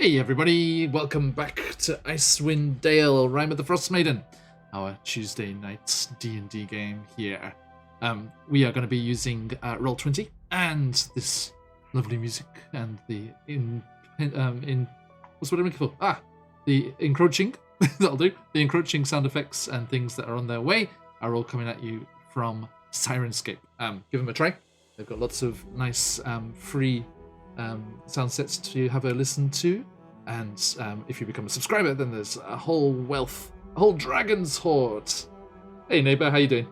Hey everybody, welcome back to Icewind Dale, Rime of the Frostmaiden, our Tuesday night D&D game here. We are going to be using Roll20 and this lovely music and the what's what I'm looking for? The encroaching, that'll do. The encroaching sound effects and things that are on their way are all coming at you from Sirenscape. Give them a try. They've got lots of nice free sound sets to have a listen to, and if you become a subscriber, then there's a whole dragon's horde. Hey neighbor, how you doing?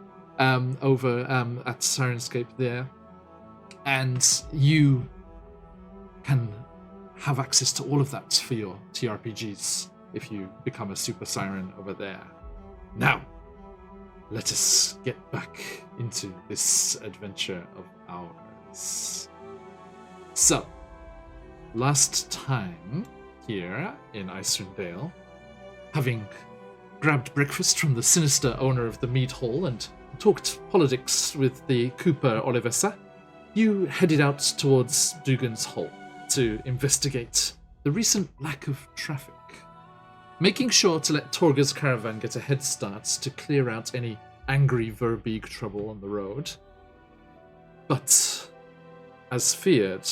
Over at Sirenscape there, and you can have access to all of that for your TRPGs if you become a super siren over there. Now, let us get back into this adventure of ours. So, last time here in Icewind Dale, having grabbed breakfast from the sinister owner of the mead hall and talked politics with the Cooper Olivessa, you headed out towards Dugan's Hall to investigate the recent lack of traffic, making sure to let Torga's caravan get a head start to clear out any angry Verbeeg trouble on the road. But, as feared,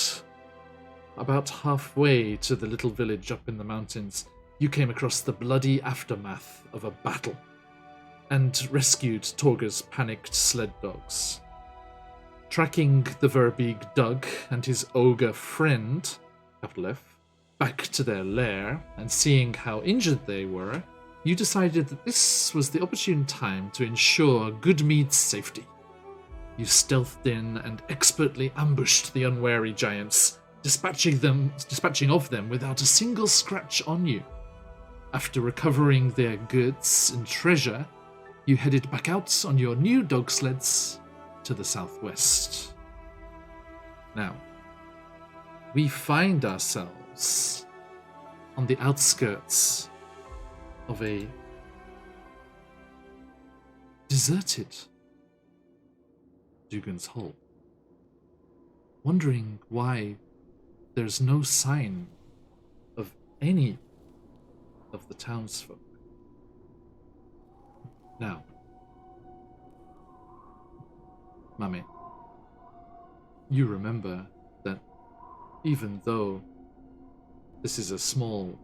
about halfway to the little village up in the mountains, you came across the bloody aftermath of a battle and rescued Torga's panicked sled dogs. Tracking the Verbeeg Doug and his ogre friend, capital F, back to their lair and seeing how injured they were, you decided that this was the opportune time to ensure Goodmead's safety. You stealthed in and expertly ambushed the unwary giants, dispatching of them without a single scratch on you. After recovering their goods and treasure, you headed back out on your new dog sleds to the southwest. Now, we find ourselves on the outskirts of a deserted Dugan's Hall, wondering why there's no sign of any of the townsfolk. Now, Mummy, you remember that even though this is a small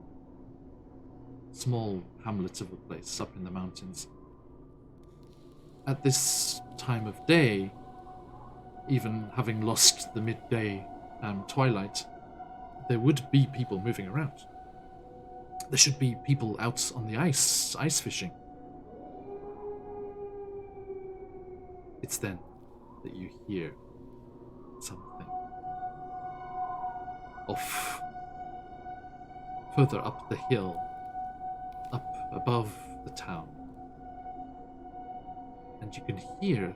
hamlet of a place up in the mountains, at this time of day, even having lost the midday twilight, there would be people moving around. There should be people out on the ice fishing. It's then that you hear something off, further up the hill, up above the town, and you can hear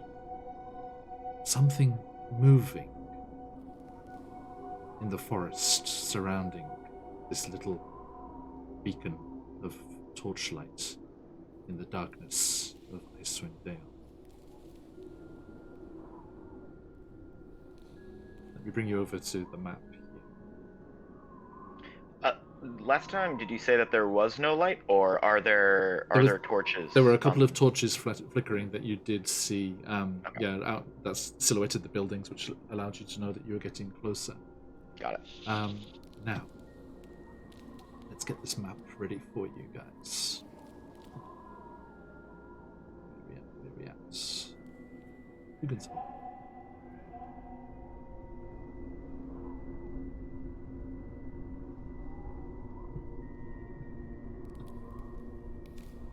something moving in the forest surrounding this little beacon of torchlight in the darkness of Icewind Dale. Let me bring you over to the map here. Last time, did you say that there was no light, or are there torches? There were a couple of torches flickering that you did see. Okay. Yeah, that's silhouetted the buildings, which allowed you to know that you were getting closer. Got it. Now, let's get this map ready for you guys. Where are we at? Dugan's Hall.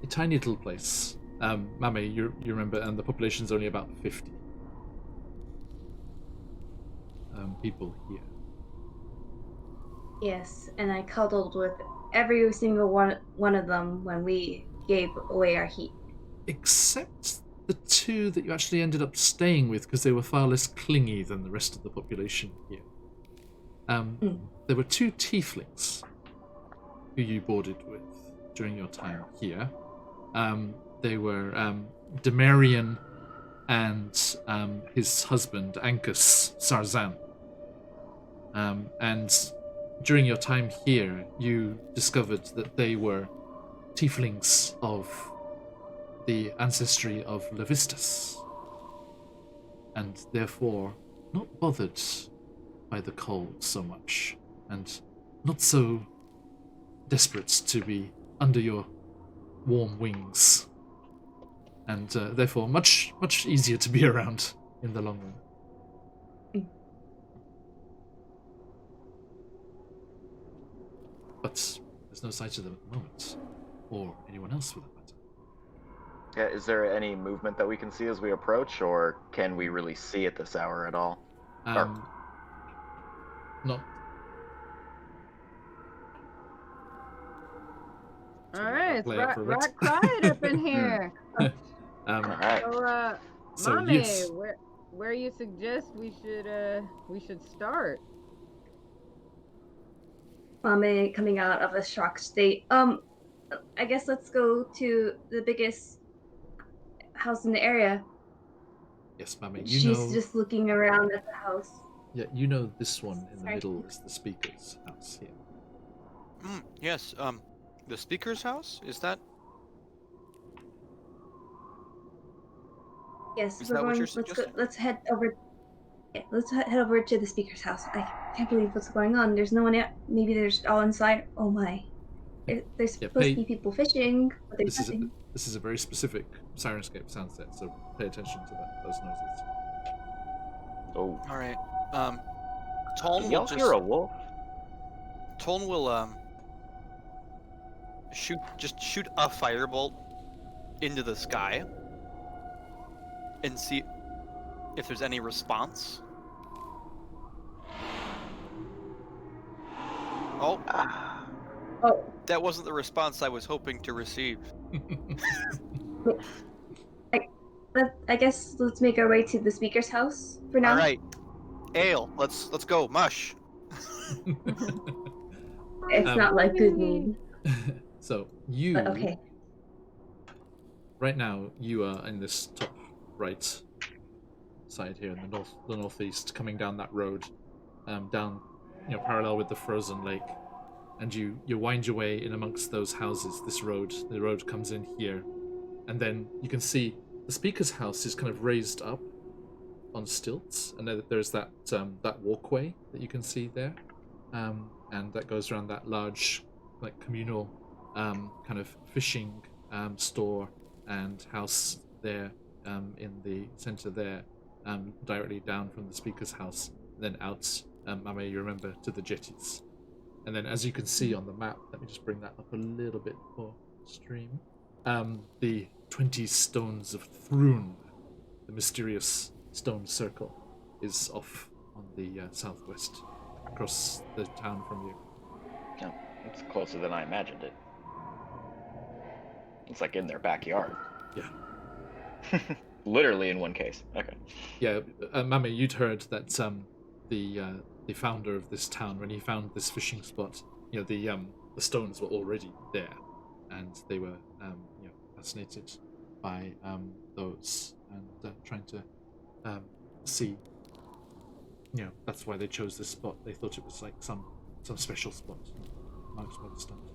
A tiny little place. Mame, you remember, and the population's only about 50 people here. Yes, and I cuddled with every single one of them when we gave away our heat. Except the two that you actually ended up staying with, because they were far less clingy than the rest of the population here. There were two tieflings who you boarded with during your time here. They were Demarian and his husband, Ankus Sarzan. And during your time here, you discovered that they were tieflings of the ancestry of Levistus, and therefore not bothered by the cold so much, and not so desperate to be under your warm wings, and therefore much easier to be around in the long run. But there's no sight of them at the moment, or anyone else for that matter. Yeah, is there any movement that we can see as we approach, or can we really see at this hour at all? Not. All right, it's Play out for a bit. rock quiet up in here. All right. So, Mommy, yes. where you suggest we should start? Mame coming out of a shocked state. I guess let's go to the biggest house in the area. Yes, Mame, She's just looking around at the house. Yeah, you know this one in the middle is the speaker's house here. Yes, the speaker's house? Is that? Yes, Is we're that what going. you're Let's go. suggesting? Let's head over. Yeah, let's head over to the speaker's house. I can't believe what's going on. There's no one out. Maybe there's all inside. Oh my! There's supposed to be people fishing, but there's nothing. This is a very specific Sirenscape sound set, so pay attention to those noises. Oh. All right. Toln Y'all will just. hear a wolf? Toln will shoot a firebolt into the sky and see if there's any response. Oh. Oh. That wasn't the response I was hoping to receive. I guess let's make our way to the speaker's house for now. All right. Ale, let's go. Mush. It's not like good mood. So you. But okay. Right now, you are in this top right side here in the northeast, coming down that road, down, parallel with the frozen lake, and you wind your way in amongst those houses. The road comes in here, and then you can see the speaker's house is kind of raised up on stilts, and there's that walkway that you can see there, and that goes around that large, like, communal kind of fishing store and house there in the center there, directly down from the speaker's house, and then out, Mame, you remember, to the jetties. And then, as you can see on the map, let me just bring that up a little bit for stream, the 20 stones of Thrun, the mysterious stone circle, is off on the southwest, across the town from you. Yeah, it's closer than I imagined it. It's like in their backyard. Yeah. Literally in one case. Okay. Yeah, Mame, you'd heard that the founder of this town, when he found this fishing spot, the stones were already there, and they were fascinated by those, and trying to see. That's why they chose this spot. They thought it was like some special spot amongst all the stones.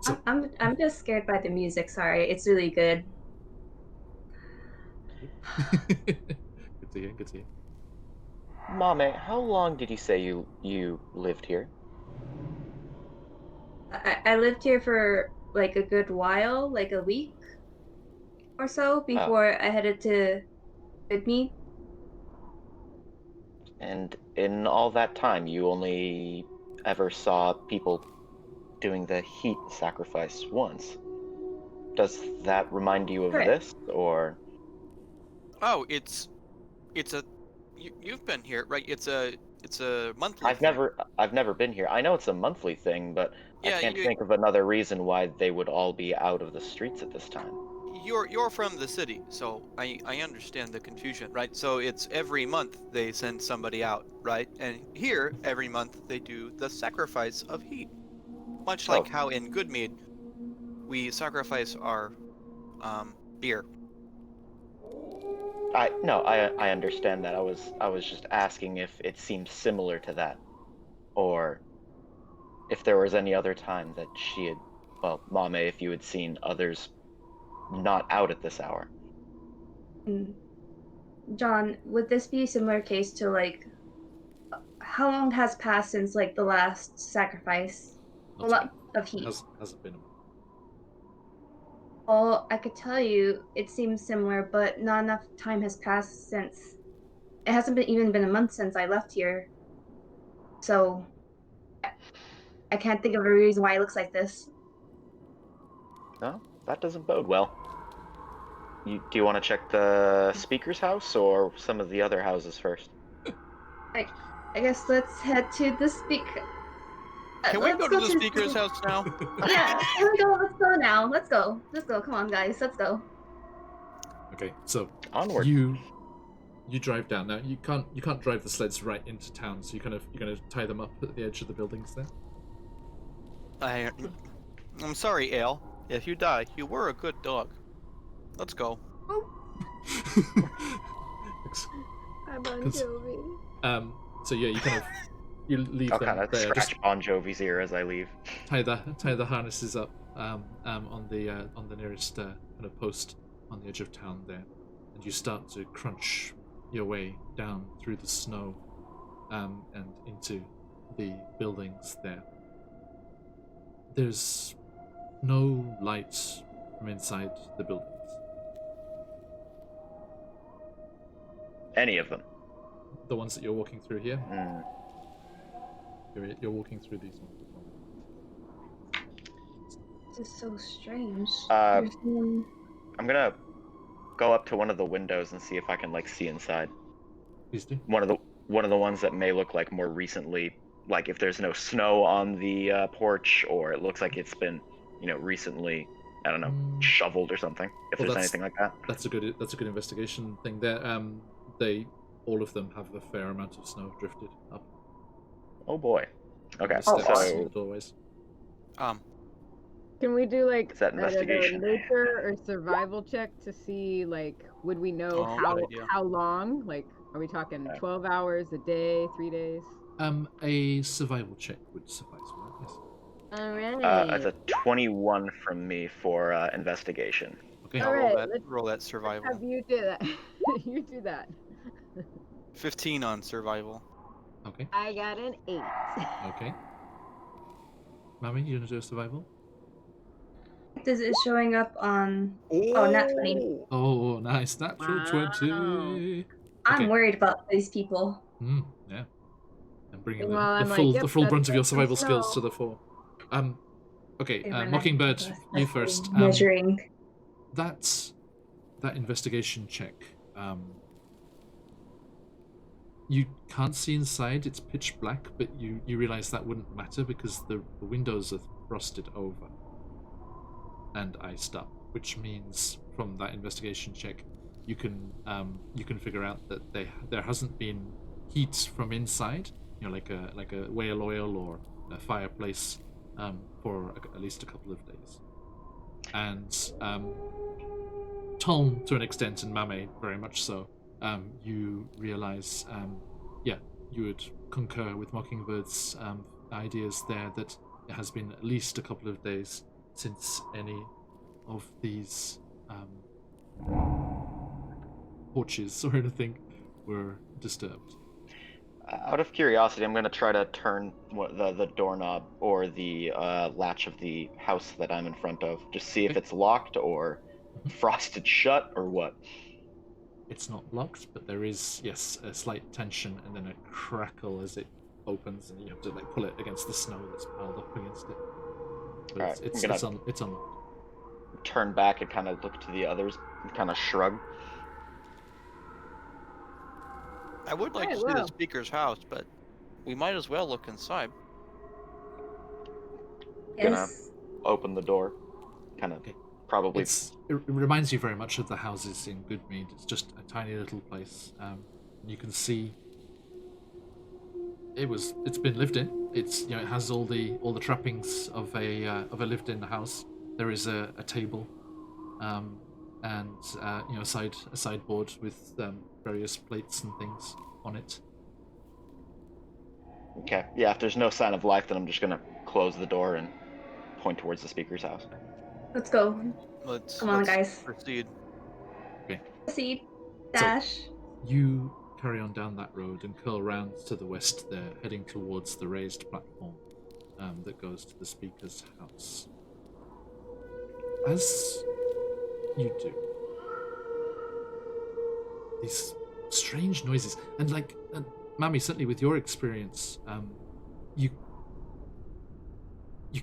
So, I'm just scared by the music. Sorry, it's really good. Good to hear. Mame, how long did you say you lived here? I lived here for like a good while, like a week or so, before I headed to Goodmead. And in all that time, you only ever saw people doing the heat sacrifice once. Does that remind you of this, or? Oh, it's a. You've been here, right? It's a monthly. I've never been here. I know it's a monthly thing, but yeah, I can't think of another reason why they would all be out of the streets at this time. You're from the city, so I understand the confusion, right? So it's every month they send somebody out, right? And here, every month they do the sacrifice of heat. Much like how in Goodmead, we sacrifice our beer. I understand that. I was just asking if it seemed similar to that, or if there was any other time that she had, well, Mame, if you had seen others not out at this hour. Mm. John, would this be a similar case to like how long has passed since like the last sacrifice? A Not a lot month. of It heat. hasn't been a month. Well, I could tell you it seems similar, but not enough time has passed since it hasn't been even been a month since I left here. So I can't think of a reason why it looks like this. No, that doesn't bode well. Do you want to check the speaker's house or some of the other houses first? I guess let's head to the speaker. Can we Let's go to the the speaker's house now? Yeah, here we go. Let's go now. Let's go. Let's go. Come on, guys. Let's go. Okay, so Onward. you drive down. Now you can't drive the sleds right into town, so you're gonna tie them up at the edge of the buildings there. I'm sorry, Ale. If you die, you were a good dog. Let's go. Hi, Bon Jovi. So yeah, you leave I'll them kind of there. Just scratch Bon Jovi's ear as I leave. tie the harnesses up on the nearest kind of post on the edge of town there, and you start to crunch your way down through the snow and into the buildings there. There's no light from inside the buildings. Any of them. The ones that you're walking through here, Mm. you're walking through these ones. This is so strange. Uh, There's no- I'm gonna go up to one of the windows and see if I can like see inside. Please do. One of the ones that may look like more recently, like if there's no snow on the porch, or it looks like it's been, recently, I don't know, shoveled or something. If Well, there's anything like that. That's a good investigation thing there. All of them have a fair amount of snow drifted up. Oh boy. Okay, The steps so and the doorways. Can we do like Is that I don't know, investigation? nature or survival check to see like would we know Oh, good idea. how long? Like are we talking 12 hours, a day, 3 days? A survival check would suffice for that. Yes. All right. it's a 21 from me for investigation. Okay. All I'll right, roll that let's survival. have you do that. You do that. 15 on survival. Okay. I got an 8. Okay. Mami, you gonna do a survival? Is it showing up on? Oh, nat 20. Oh, nice. Natural Wow. 20. I'm Okay. worried about these people. Yeah. And bringing Well, I'm the like, full yep, the full that's brunt of your some survival skills snow. to the fore. Okay. They were Mockingbird, nice. you first. Measuring. That investigation check. You can't see inside. It's pitch black, but you realize that wouldn't matter because the windows are frosted over and iced up, which means from that investigation check, you can figure out that there hasn't been heat from inside, like a whale oil or a fireplace, for at least a couple of days. And Tom, to an extent, and Mame very much so, you realize, you would concur with Mockingbird's ideas there that it has been at least a couple of days since any of these porches or anything were disturbed. Out of curiosity, I'm gonna try to turn the doorknob or the latch of the house that I'm in front of, just see if Okay. it's locked or frosted shut or what. It's not locked, but there is, yes, a slight tension and then a crackle as it opens, and you have to pull it against the snow that's piled up against it. But Alright, it's unlocked. Turn back and kind of look to the others and kind of shrug. I would like Hey, to see wow. the speaker's house, but we might as well look inside. Gonna Yes. open the door, kind of Okay. probably. It reminds you very much of the houses in Goodmead. It's just a tiny little place. You can see it's been lived in. It has all the trappings of a lived-in house. There is a table and a sideboard with various plates and things on it. Okay. Yeah, if there's no sign of life, then I'm just gonna close the door and point towards the speaker's house. Let's go. Let's Come on, guys. proceed. Proceed. So- Dash. You carry on down that road and curl round to the west there, heading towards the raised platform that goes to the speaker's house. As you do, these strange noises, and Mami, certainly with your experience, you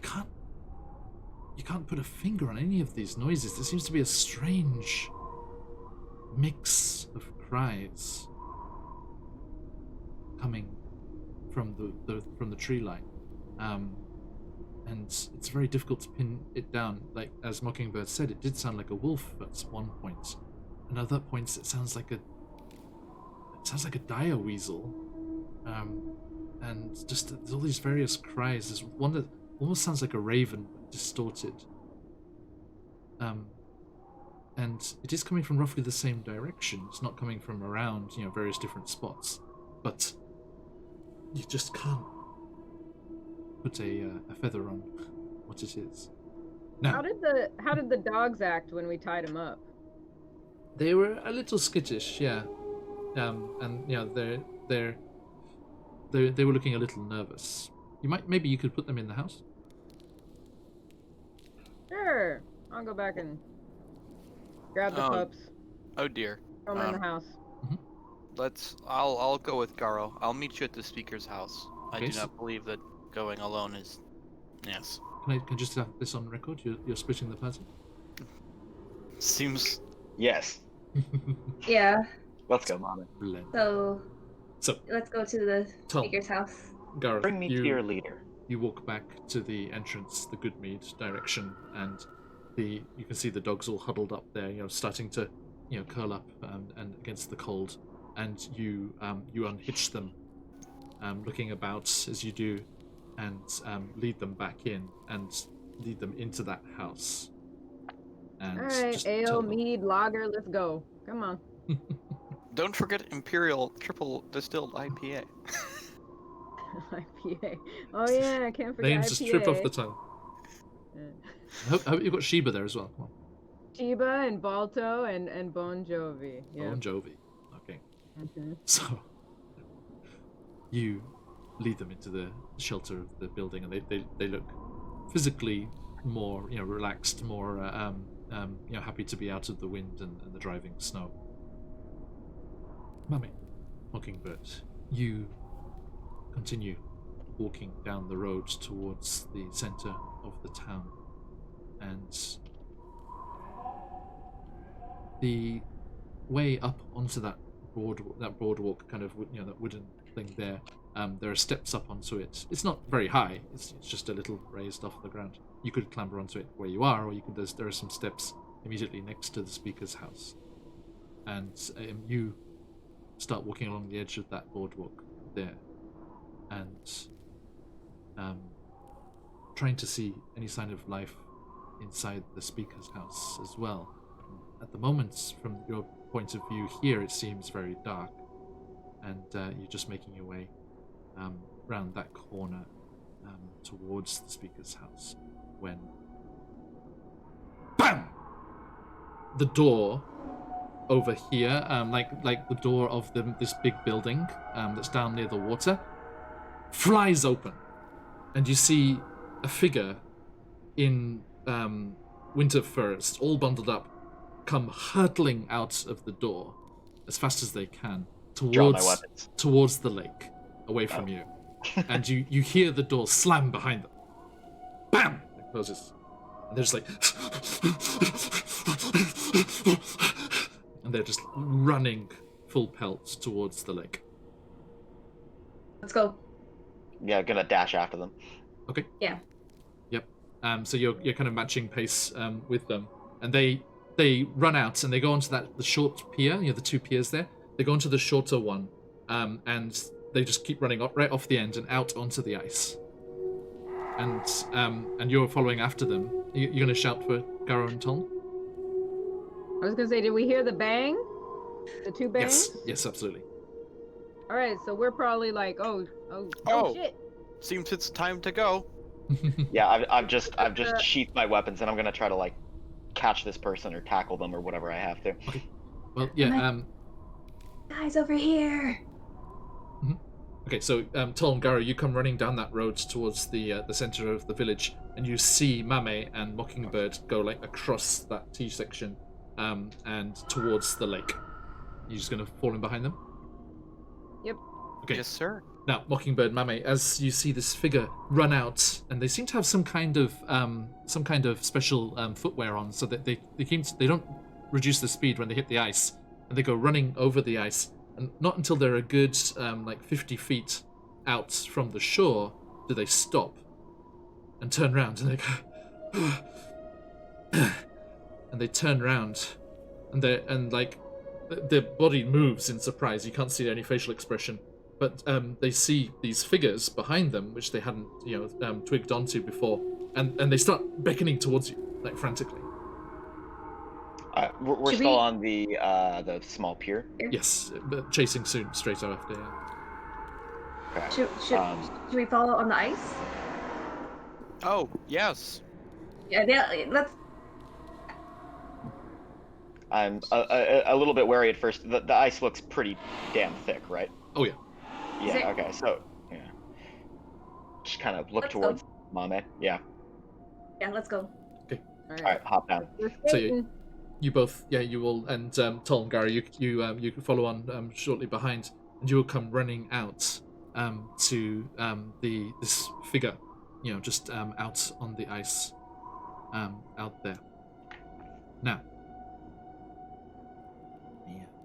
can't put a finger on any of these noises. There seems to be a strange mix of cries coming from the tree line, and it's very difficult to pin it down. Like as Mockingbird said, it did sound like a wolf at one point, and at other points it sounds like a dire weasel, and just there's all these various cries. There's one that almost sounds like a raven, but distorted. And it is coming from roughly the same direction. It's not coming from around, various different spots. But you just can't put a feather on what it is. Now, How did the dogs act when we tied them up? they were a little skittish, yeah. And they were looking a little nervous. Maybe you could put them in the house. Sure. I'll go back and grab the pups. Oh dear. Throw them in the house. I'll go with Garo. I'll meet you at the speaker's house. I Okay, do so- not believe that going alone is. Yes. Can I just have this on record? You're splitting the party? Seems. Yes. Yeah. Let's go, Mama. So, Let's go to the Tom, speaker's house. Gareth, Bring me to your leader. you walk back to the entrance, the Goodmead direction, and you can see the dogs all huddled up there, starting to, curl up and against the cold, and you unhitch them, looking about as you do, and lead them back in and lead them into that house. And All right, just ale, tell them- mead, lager, let's go. Come on. Don't forget Imperial Triple Distilled IPA. IPA. Oh yeah, I can't forget Names IPA. just trip off the tongue. Yeah. I hope you've got Sheba there as well. Come on. Chiba and Balto and Bon Jovi. Yeah. Bon Jovi. Okay. Mhm. So you lead them into the shelter of the building, and they look physically more relaxed, more happy to be out of the wind and the driving snow. Mummy, Mockingbird, you continue walking down the road towards the center of the town, and the way up onto that boardwalk, kind of that wooden thing there. There are steps up onto it. It's not very high. It's just a little raised off the ground. You could clamber onto it where you are, or there are some steps immediately next to the speaker's house, and you start walking along the edge of that boardwalk there, and trying to see any sign of life inside the speaker's house as well. At the moment, from your point of view here, it seems very dark, and you're just making your way round that corner towards the speaker's house when BAM! The door over here, like the door of this big building that's down near the water, flies open, and you see a figure in winter furs, all bundled up, come hurtling out of the door as fast as they can Draw my weapons. towards the lake, away from you. And you hear the door slam behind them. Bam! It closes. And they're just like... and they're just running full pelt towards the lake. Let's go. Yeah, gonna dash after them. Okay. Yeah. Yep. So you're kind of matching pace with them, and they run out and they go onto the short pier. The two piers there. They go onto the shorter one, and they just keep running right off the end and out onto the ice. And you're following after them. You're going to shout for Garo and Tom? I was gonna say, did we hear the bang? The two bangs? Yes, absolutely. All right, so we're probably like, oh Oh. shit. Seems it's time to go. Yeah, I've just sheathed my weapons, and I'm gonna try to like catch this person or tackle them or whatever I have to. Well, yeah. Guys, over here. Okay, so Tol and Gara, you come running down that road towards the center of the village, and you see Mame and Mockingbird go like across that T section, and towards the lake. You're just gonna fall in behind them. Yep. Okay. Yes, sir. Now, Mockingbird, Mame, as you see this figure run out, and they seem to have some kind of special footwear on, so that they don't reduce the speed when they hit the ice, and they go running over the ice, and not until they're a good 50 feet out from the shore do they stop and turn around, and they go, and they turn around, and their body moves in surprise. You can't see any facial expression. But they see these figures behind them, which they hadn't, twigged onto before, and they start beckoning towards you, like frantically. We're Should still we- on the small pier. Yes, but chasing soon, straight after. Yeah. Okay. Should we follow on the ice? Oh, yes. Yeah, let's. I'm a little bit wary at first. The ice looks pretty damn thick, right? Oh yeah. Yeah. Okay. So yeah, just kind of look Let's go. towards Mame. Yeah. Yeah, let's go. All All right. Hop down. We're So skating. you both, you will, and Tol and Gary, you can follow on shortly behind, and you will come running out to this figure, just out on the ice, out there. Now,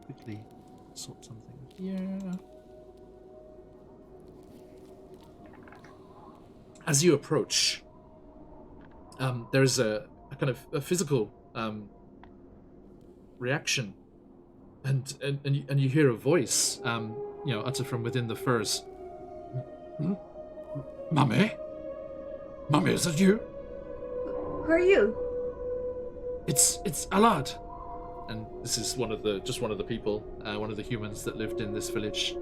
quickly sort something here. As you approach, there's a kind of a physical reaction, and you hear a voice, uttered from within the firs. Mame, is that you? Who are you? It's Alad, and this is one of the people, one of the humans that lived in this village.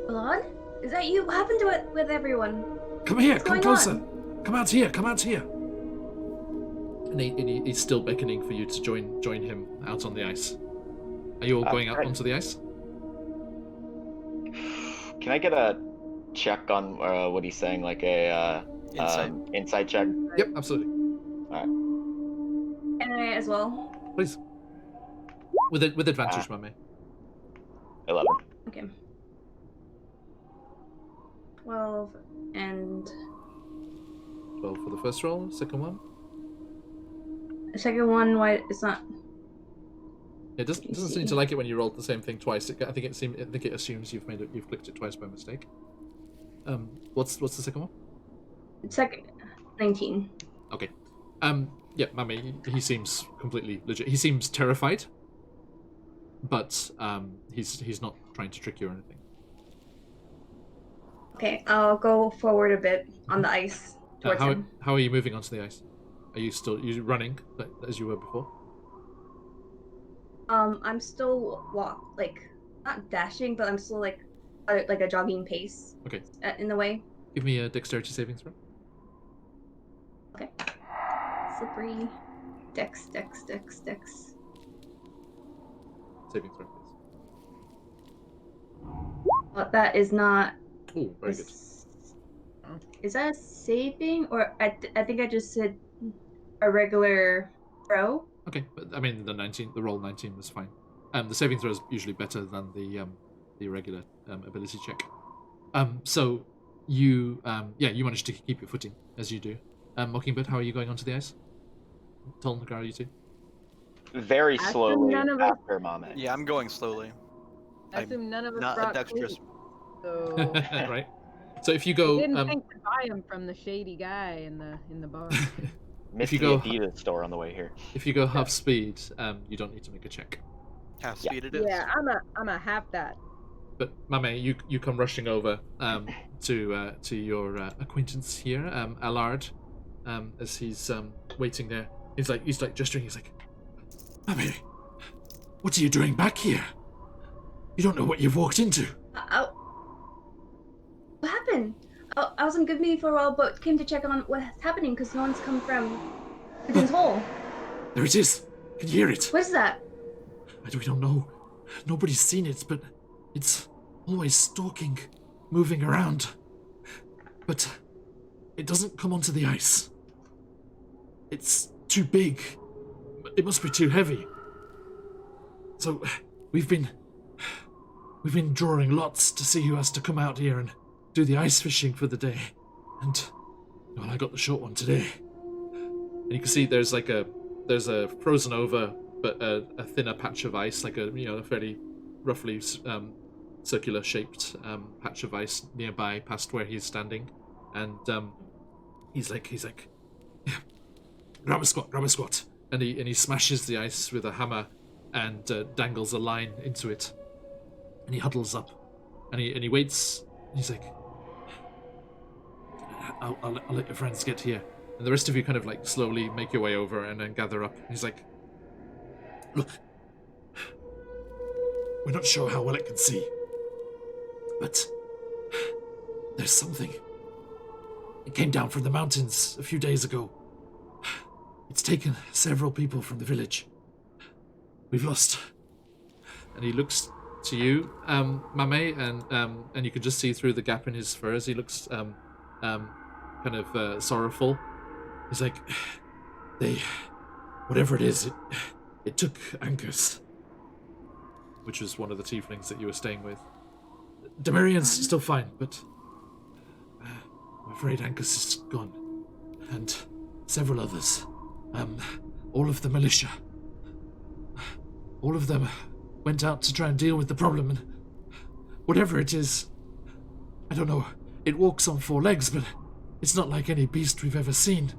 Blood? Is that you? What happened to it with everyone? Come here, What's come going closer. on? Come out here, And he's still beckoning for you to join him out on the ice. Are you all going out right. onto the ice? Can I get a check on what he's saying, like a insight check? Yep, absolutely. And I as well. Please. With advantage, Mame. 11. Okay. 12 and 12 for the first roll, second one. the second one. Why it's not? It doesn't seem to like it when you roll the same thing twice. I think it assumes you've clicked it twice by mistake. What's the second one? Second, 19. Okay. Yeah, Mame, he seems completely legit. He seems terrified, but he's not trying to trick you or anything. Okay, I'll go forward a bit on the ice towards him. How are you moving onto the ice? Are you running as you were before? I'm still not dashing, but I'm still like a jogging pace. Okay. In the way. Give me a dexterity saving throw. Okay. Slippery. Dex. Saving throw, please. Well, that is not. Oh, very good. Is that a saving, or I think I just said a regular throw? Okay, but I mean the roll 19 was fine. The saving throw is usually better than the regular ability check. So you managed to keep your footing as you do. Mockingbird, how are you going onto the ice? Tol and Nagara, you two. Very I assume slowly none of us- after Mame. Yeah, I'm going slowly. I assume none of us Not a brought dexterous. cleats, so Right. So if you we go, didn't think to buy them from the shady guy in the bar. Missed you the go- Adidas store on the way here. if you go half speed, you don't need to make a check. Half Yeah. speed it is. Yeah, I'm a half that. But Mame, you come rushing over to your acquaintance here, Allard, as he's waiting there. He's like gesturing. He's like, Mame, what are you doing back here? You don't know what you've walked into. What happened? I was in good mood for a while, but came to check on what's happening because no one's come from Within's hole. There it is. Can you hear it? What is that? We don't know. Nobody's seen it, but it's always stalking, moving around. But it doesn't come onto the ice. It's too big. It must be too heavy. So we've been drawing lots to see who has to come out here and do the ice fishing for the day. And well, I got the short one today. And you can see there's a frozen over but a thinner patch of ice, like a fairly roughly circular shaped patch of ice nearby past where he's standing. And he's like, yeah, grab a squat. And he smashes the ice with a hammer and dangles a line into it. And he huddles up, and he waits. And he's like, I'll let your friends get here. And the rest of you kind of like slowly make your way over and then gather up. And he's like, look, we're not sure how well it can see, but there's something. It came down from the mountains a few days ago. It's taken several people from the village. We've lost. And he looks to you, Mame, and you can just see through the gap in his furs. He looks kind of sorrowful. He's like, whatever it is, it took Angus, which was one of the tieflings that you were staying with. Demarian's still fine, but I'm afraid Angus is gone, and several others. All of the militia. All of them went out to try and deal with the problem, and whatever it is, I don't know, it walks on 4 legs, but it's not like any beast we've ever seen.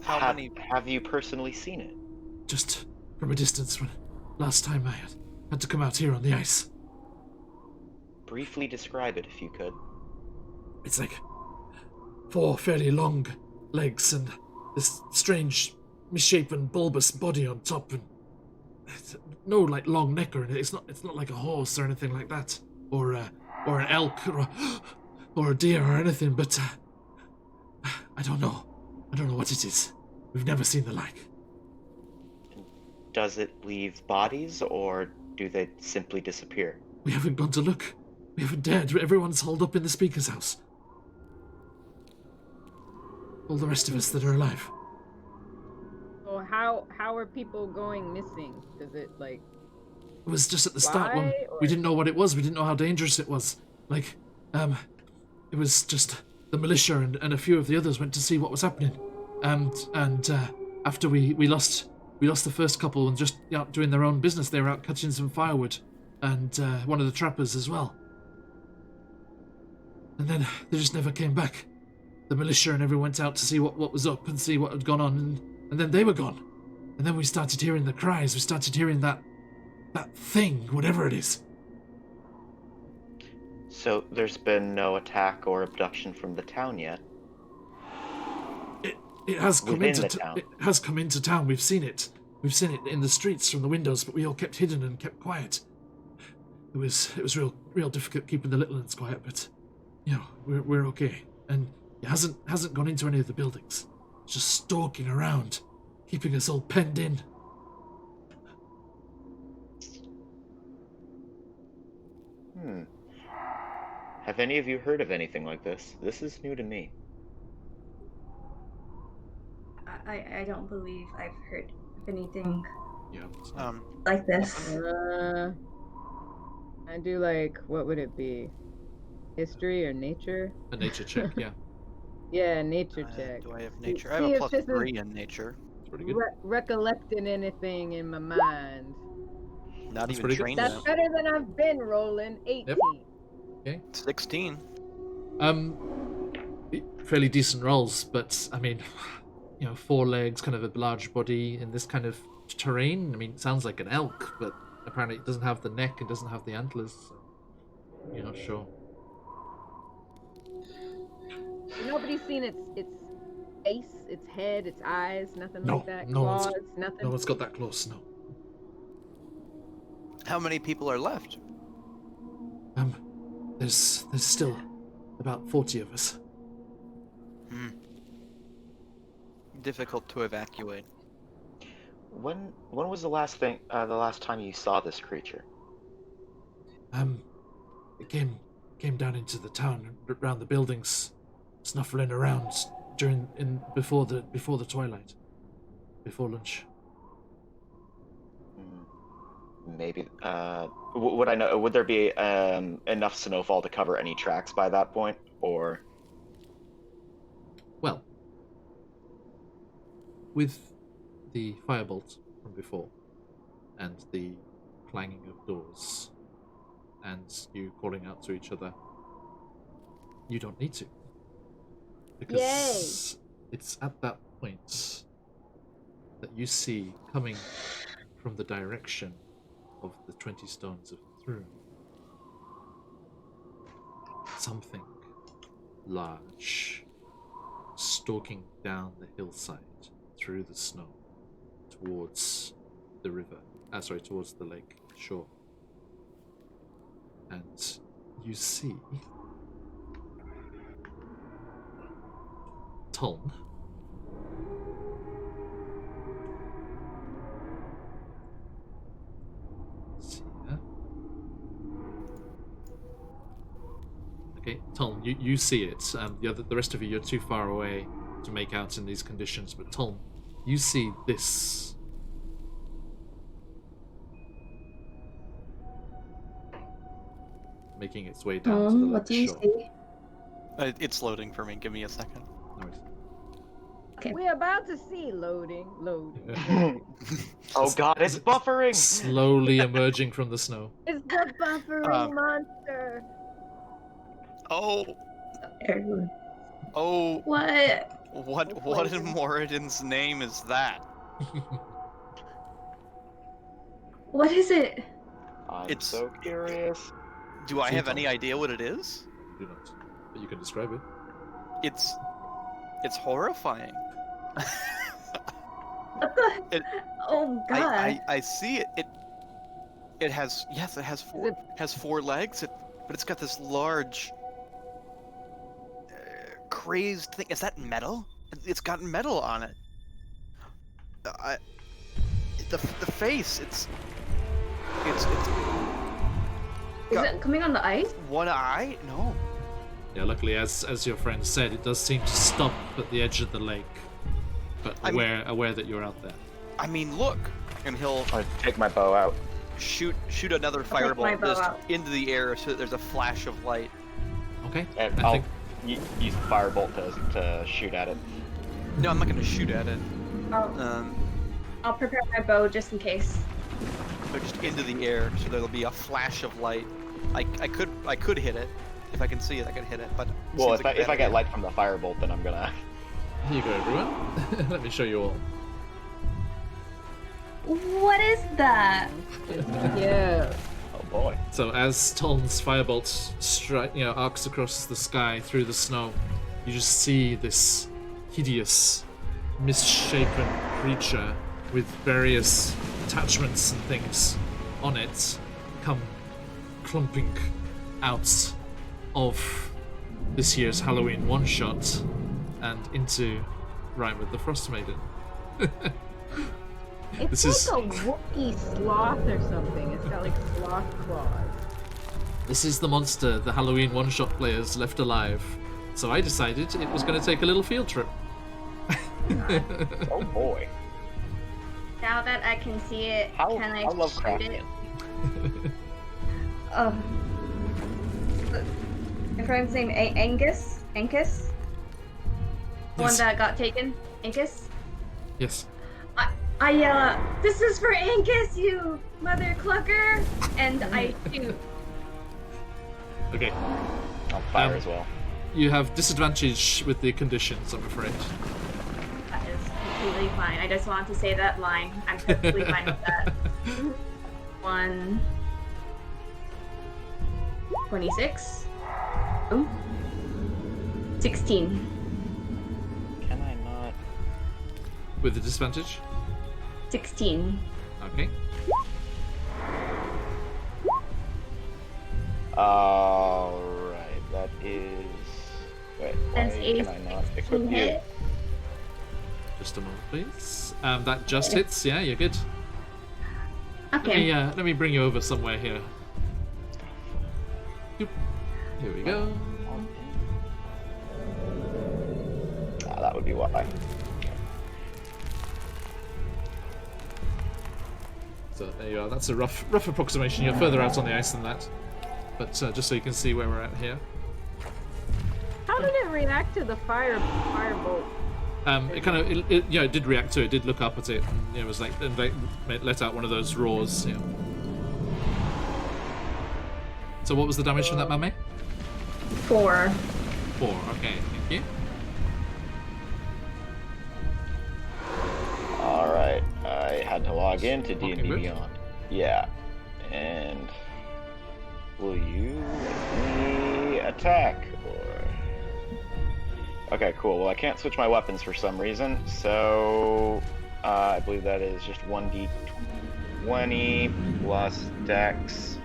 Have you personally seen it? Just from a distance, when last time I had to come out here on the ice. Briefly describe it if you could. It's like 4 fairly long legs and this strange, misshapen, bulbous body on top, and no like long neck or anything. It's not like a horse or anything like that, or an elk or a deer or anything. But I don't know what it is. We've never seen the like. Does it leave bodies, or do they simply disappear? We haven't gone to look. We haven't dared. Everyone's holed up in the speaker's house. All the rest of us that are alive. So how are people going missing? Does it like? It was just at the start when or... we didn't know what it was. We didn't know how dangerous it was. Like, it was just the militia and a few of the others went to see what was happening. And after we lost the first couple and just out doing their own business, they were out cutting some firewood, and one of the trappers as well. And then they just never came back. The militia and everyone went out to see what was up and see what had gone on, and then they were gone. And then we started hearing the cries. We started hearing that thing, whatever it is. So there's been no attack or abduction from the town yet? It has come Within into the town. It has come into town. We've seen it. We've seen it in the streets from the windows, but we all kept hidden and kept quiet. It was real difficult keeping the little ones quiet, but we're okay. And it hasn't gone into any of the buildings. It's just stalking around, keeping us all penned in. Have any of you heard of anything like this? This is new to me. I don't believe I've heard of anything Yeah. like this. I do like, what would it be? History or nature? A nature check, yeah. Yeah, nature check. Do I have nature? See I have if a this is- +3 in nature. It's pretty good. Recollecting anything in my mind. Not That's even pretty good. trained That's yet. better than I've been rolling. 18. Yep. 16. Fairly decent rolls, but I mean, 4 legs, kind of a large body in this kind of terrain. I mean, it sounds like an elk, but apparently it doesn't have the neck, it doesn't have the antlers, so you're not sure. Nobody's seen its face, its head, its eyes, nothing No, like that? no one's- Claws, nothing? No one's got that close, no. How many people are left? There's still about 40 of us. Difficult to evacuate. When was the last time you saw this creature? It came down into the town, around the buildings, snuffling around before the twilight, before lunch. Maybe. Would I know? Would there be enough snowfall to cover any tracks by that point, or? Well, with the firebolt from before, and the clanging of doors, and you calling out to each other, you don't need to. Because it's at that point that you see coming from the direction of the 20 stones of the throne something large stalking down the hillside through the snow towards the river, towards the lake shore. And you see Tuln Okay, Tuln, you see it. The rest of you're too far away to make out in these conditions, but Tuln, you see this. Making its way down to the What do you shore. see? It's loading for me. Give me a second. No worries. Okay. We're about to see loading. Oh God, it's buffering. Slowly emerging from the snow. It's the buffering monster. Oh, Everyone. oh, What? what in Moradin's name is that? What is it? I'm It's- so curious. Do I See, have Tom. any idea what it is? Do not, but you can describe it. It's horrifying. What the? It- Oh God. I see it. It has four legs. But it's got this large crazed thing. Is that metal? It's got metal on it. The face. It's Is it coming on the ice? one eye. No. Yeah, luckily, as your friend said, it does seem to stop at the edge of the lake, but aware that you're out there. I mean, look, and he'll I take my bow out. shoot another take my firebolt bow just out. into the air so that there's a flash of light. Okay. And I I'll think use firebolt to shoot at it. No, I'm not gonna shoot at it. I'll prepare my bow just in case. But just into the air, so there'll be a flash of light. I could hit it if I can see it. I could hit it, but it Well, seems if like a I bad get idea. light from the firebolt, then I'm gonna. here you go, everyone. Let me show you all. What is that? Yeah. Oh boy. So as Tuln's firebolt arcs across the sky through the snow, you just see this hideous, misshapen creature with various attachments and things on it come clumping out of this year's Halloween one-shot and into Rime with the Frostmaiden. It's This like a Wookiee sloth or something. It's got like sloth claws. This is the monster the Halloween one-shot players left alive. So I decided it was going to take a little field trip. Oh boy. Now that I can see it, How can I shoot Lovecraftian. it? My friend's name Angus. Angus. The one Yes. that got taken. Angus. Yes. I yell, "This is for Angus, you mother clucker!" And I shoot. Okay. I'll fire Um, as well. You have disadvantage with the conditions, I'm afraid. That is completely fine. I just wanted to say that line. I'm perfectly fine with that. 126. Ooh. 16. Can I not? with the disadvantage. 16. Okay. Alright, that is... Wait, why That's a can I not 16 equip you? hit. Just a moment, please. That just hits. Yeah, you're good. Okay. Let me bring you over somewhere here. Doop. Here we go. That would be why. So there you are. That's a rough approximation. You're further out on the ice than that, but just so you can see where we're at here. How did it react to the firebolt? It kind of, it did react to it. Did look up at it, and it was like, and it let out one of those roars. Yeah. So what was the damage from that Mame? 4. 4. Okay, thank you. Alright, I had to log in to D&D Okay, Beyond. Yeah, and will you let me attack, or... Okay, cool. Well, I can't switch my weapons for some reason, so I believe that is just 1d20 plus Dex,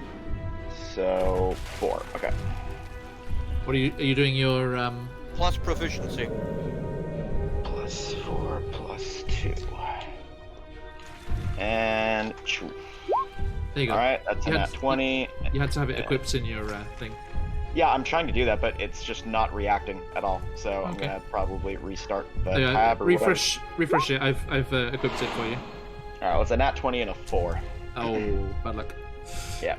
so 4. Okay. What are you doing your Plus proficiency. Plus 4 plus 2. And choo. There you go. Alright, that's a nat 20. You had to have it equipped in your thing. Yeah, I'm trying to do that, but it's just not reacting at all. So I'm Okay. gonna probably restart the Yeah, tab or refresh it. I've equipped it for you. Alright, well, it's a nat 20 and a 4. Oh, bad luck. Yeah.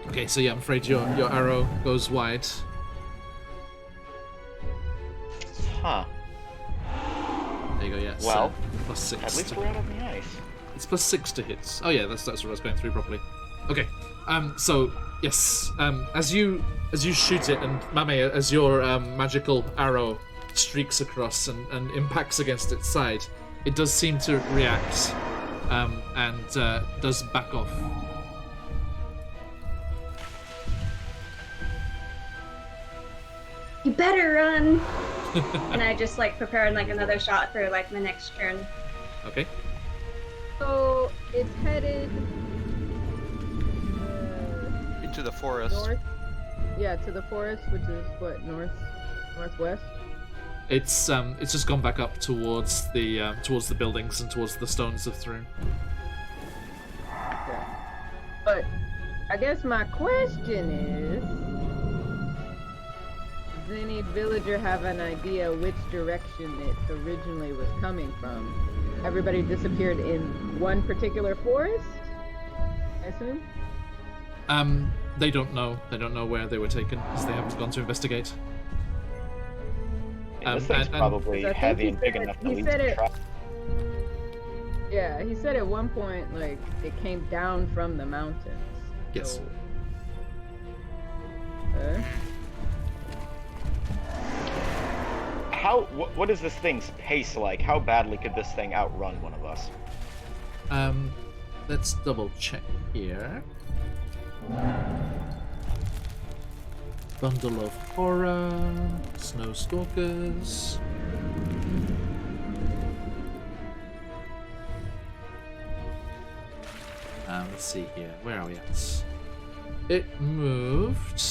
Okay, so yeah, I'm afraid your arrow goes wide. Huh. There you go. Yeah. Well, plus 6. At least we're out on the ice. It's plus 6 to hits. Oh yeah, that's what I was going through properly. Okay. So yes, as you shoot it, and Mame, as your magical arrow streaks across and impacts against its side, it does seem to react and does back off. You better run! And I just like prepare like another shot for like my next turn. Okay. So it's headed Into the forest. north. Yeah, to the forest, which is what, northwest. It's just gone back up towards the buildings and towards the stones of Thrune. Okay. But I guess my question is, does any villager have an idea which direction it originally was coming from? Everybody disappeared in one particular forest, I assume? They don't know. They don't know where they were taken because they haven't gone to investigate. Yeah, this thing's and- probably 'Cause I think heavy he and big said- enough to he lead said to it- trap. Yeah, he said at one point, like, it came down from the mountains. Yes. So... Okay. What is this thing's pace like? How badly could this thing outrun one of us? Let's double check here. Bundle of Horror, Snow Stalkers. Let's see here. Where are we at? It moved.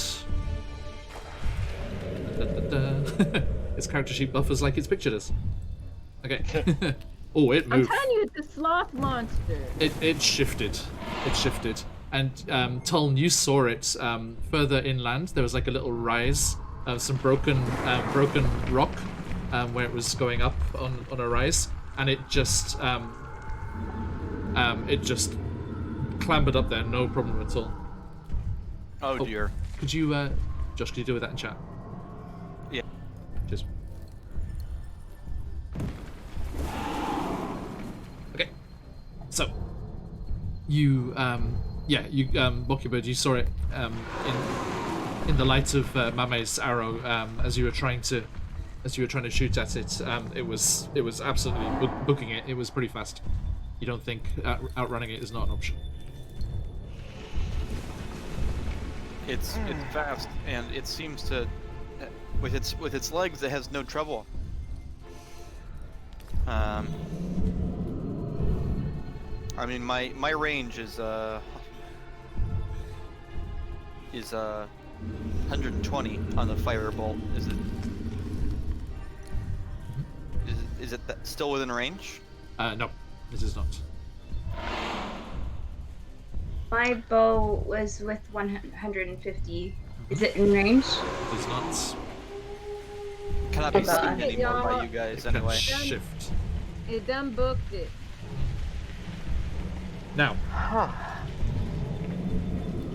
Its character sheet buffers like it's pictured us. Okay. Oh, it I'm moved. telling you, it's the sloth monster. It shifted. It shifted. And Tuln, you saw it further inland. There was like a little rise of some broken rock where it was going up on a rise, and it just clambered up there, no problem at all. Oh Oh. dear. Could you, Josh, could you do with that in chat? Yeah. Cheers. Okay. So, you, Bokkybird, you saw it in the light of Mame's arrow as you were trying to shoot at it. It was absolutely booking it. It was pretty fast. You don't think outrunning it is not an option? It's fast, and it seems to, with its legs, it has no trouble. I mean, my range is 120 on the firebolt. Is it still within range? No, this is not. My bow was with 150. Is it in range? It is not. Cannot be Hold seen on. anymore by Y'all- you guys It can anyway. shift. It done booked it. Now,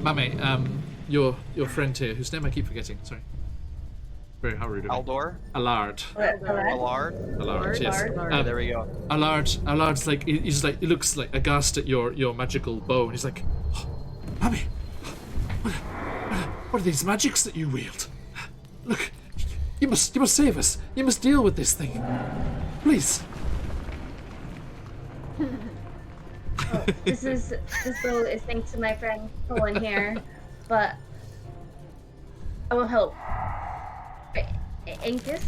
Mame, your friend here, whose name I keep forgetting. Sorry. Very how rude of me. Aldor? Allard. Allard? Allard, yes. Allard. There we go. Allard's like he's like he looks like aghast at your magical bow, and he's like, oh, Mame, what are these magics that you wield? Look, you must save us. You must deal with this thing, please. This bow is thanks to my friend Colin here, but I will help. Angus?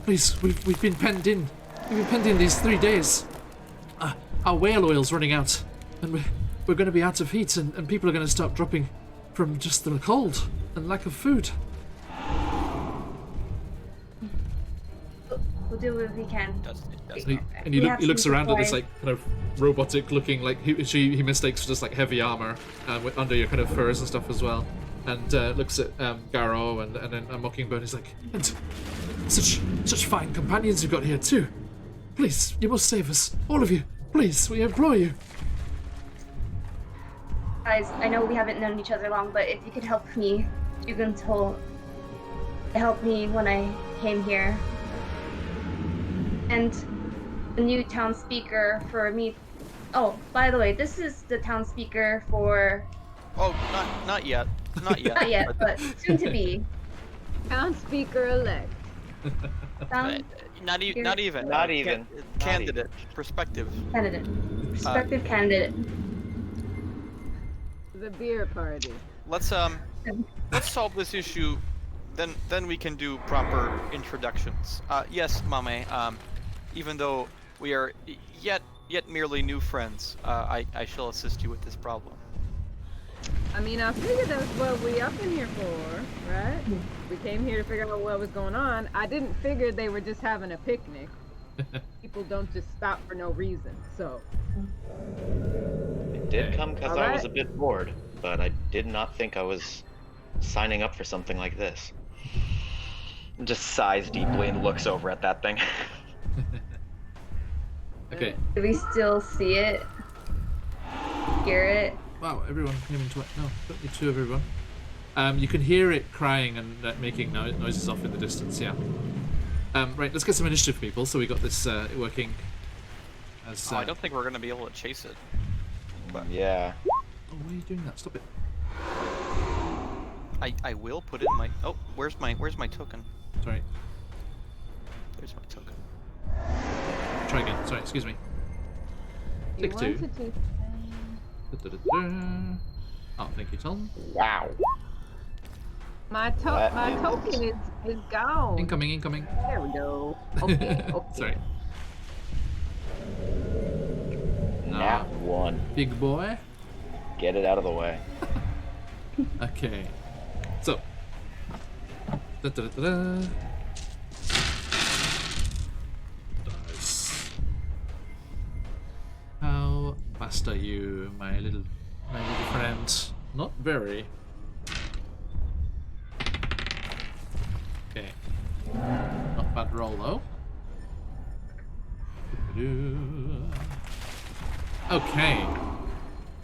Please, we've been penned in. We've been penned in these 3 days. Our whale oil's running out, and we're going to be out of heat, and people are going to start dropping from just the cold and lack of food. We'll do what we can. And he We have looks some around at this supplies. like kind of robotic looking, like he mistakes for just like heavy armor under your kind of furs and stuff as well, and looks at Garrow and then Mockingbird. He's like, and such fine companions you've got here too. Please, you must save us, all of you. Please, we implore you. Guys, I know we haven't known each other long, but if you could help me, you can help me when I came here. And the new town speaker for me. Oh, by the way, this is the town speaker for. Oh, not yet. Not yet. Not yet, but soon to be. Town speaker elect. Town Not even. Not even. Candidate. Prospective. candidate. Prospective candidate. The beer party. Let's solve this issue. Then we can do proper introductions. Yes, Mame. Even though we are yet merely new friends, I shall assist you with this problem. I mean, I figured that's what we up in here for, right? We came here to figure out what was going on. I didn't figure they were just having a picnic. People don't just stop for no reason, so. It did come because I Alright. was a bit bored, but I did not think I was signing up for something like this. Just sighs deeply and looks over at that thing. Okay. Do we still see it? Hear it? Wow, everyone came into it. No, don't need two of everyone. You can hear it crying and making noises off in the distance, yeah. Right, let's get some initiative, people, so we got this working as... I don't think we're gonna be able to chase it. Yeah. Oh, why are you doing that? Stop it. I will put in my. Oh, where's my token? Sorry. There's my token. Try again. Sorry, excuse me. Take two. Da-da-da-da. Oh, thank you, Tom. Wow. My That token is gone. Incoming. There we go. Okay. Sorry. Nat one. Big boy. Get it out of the way. Okay. So. Da-da-da-da. Dice. How fast are you, my little friend? Not very. Okay. Not bad roll though. Okay.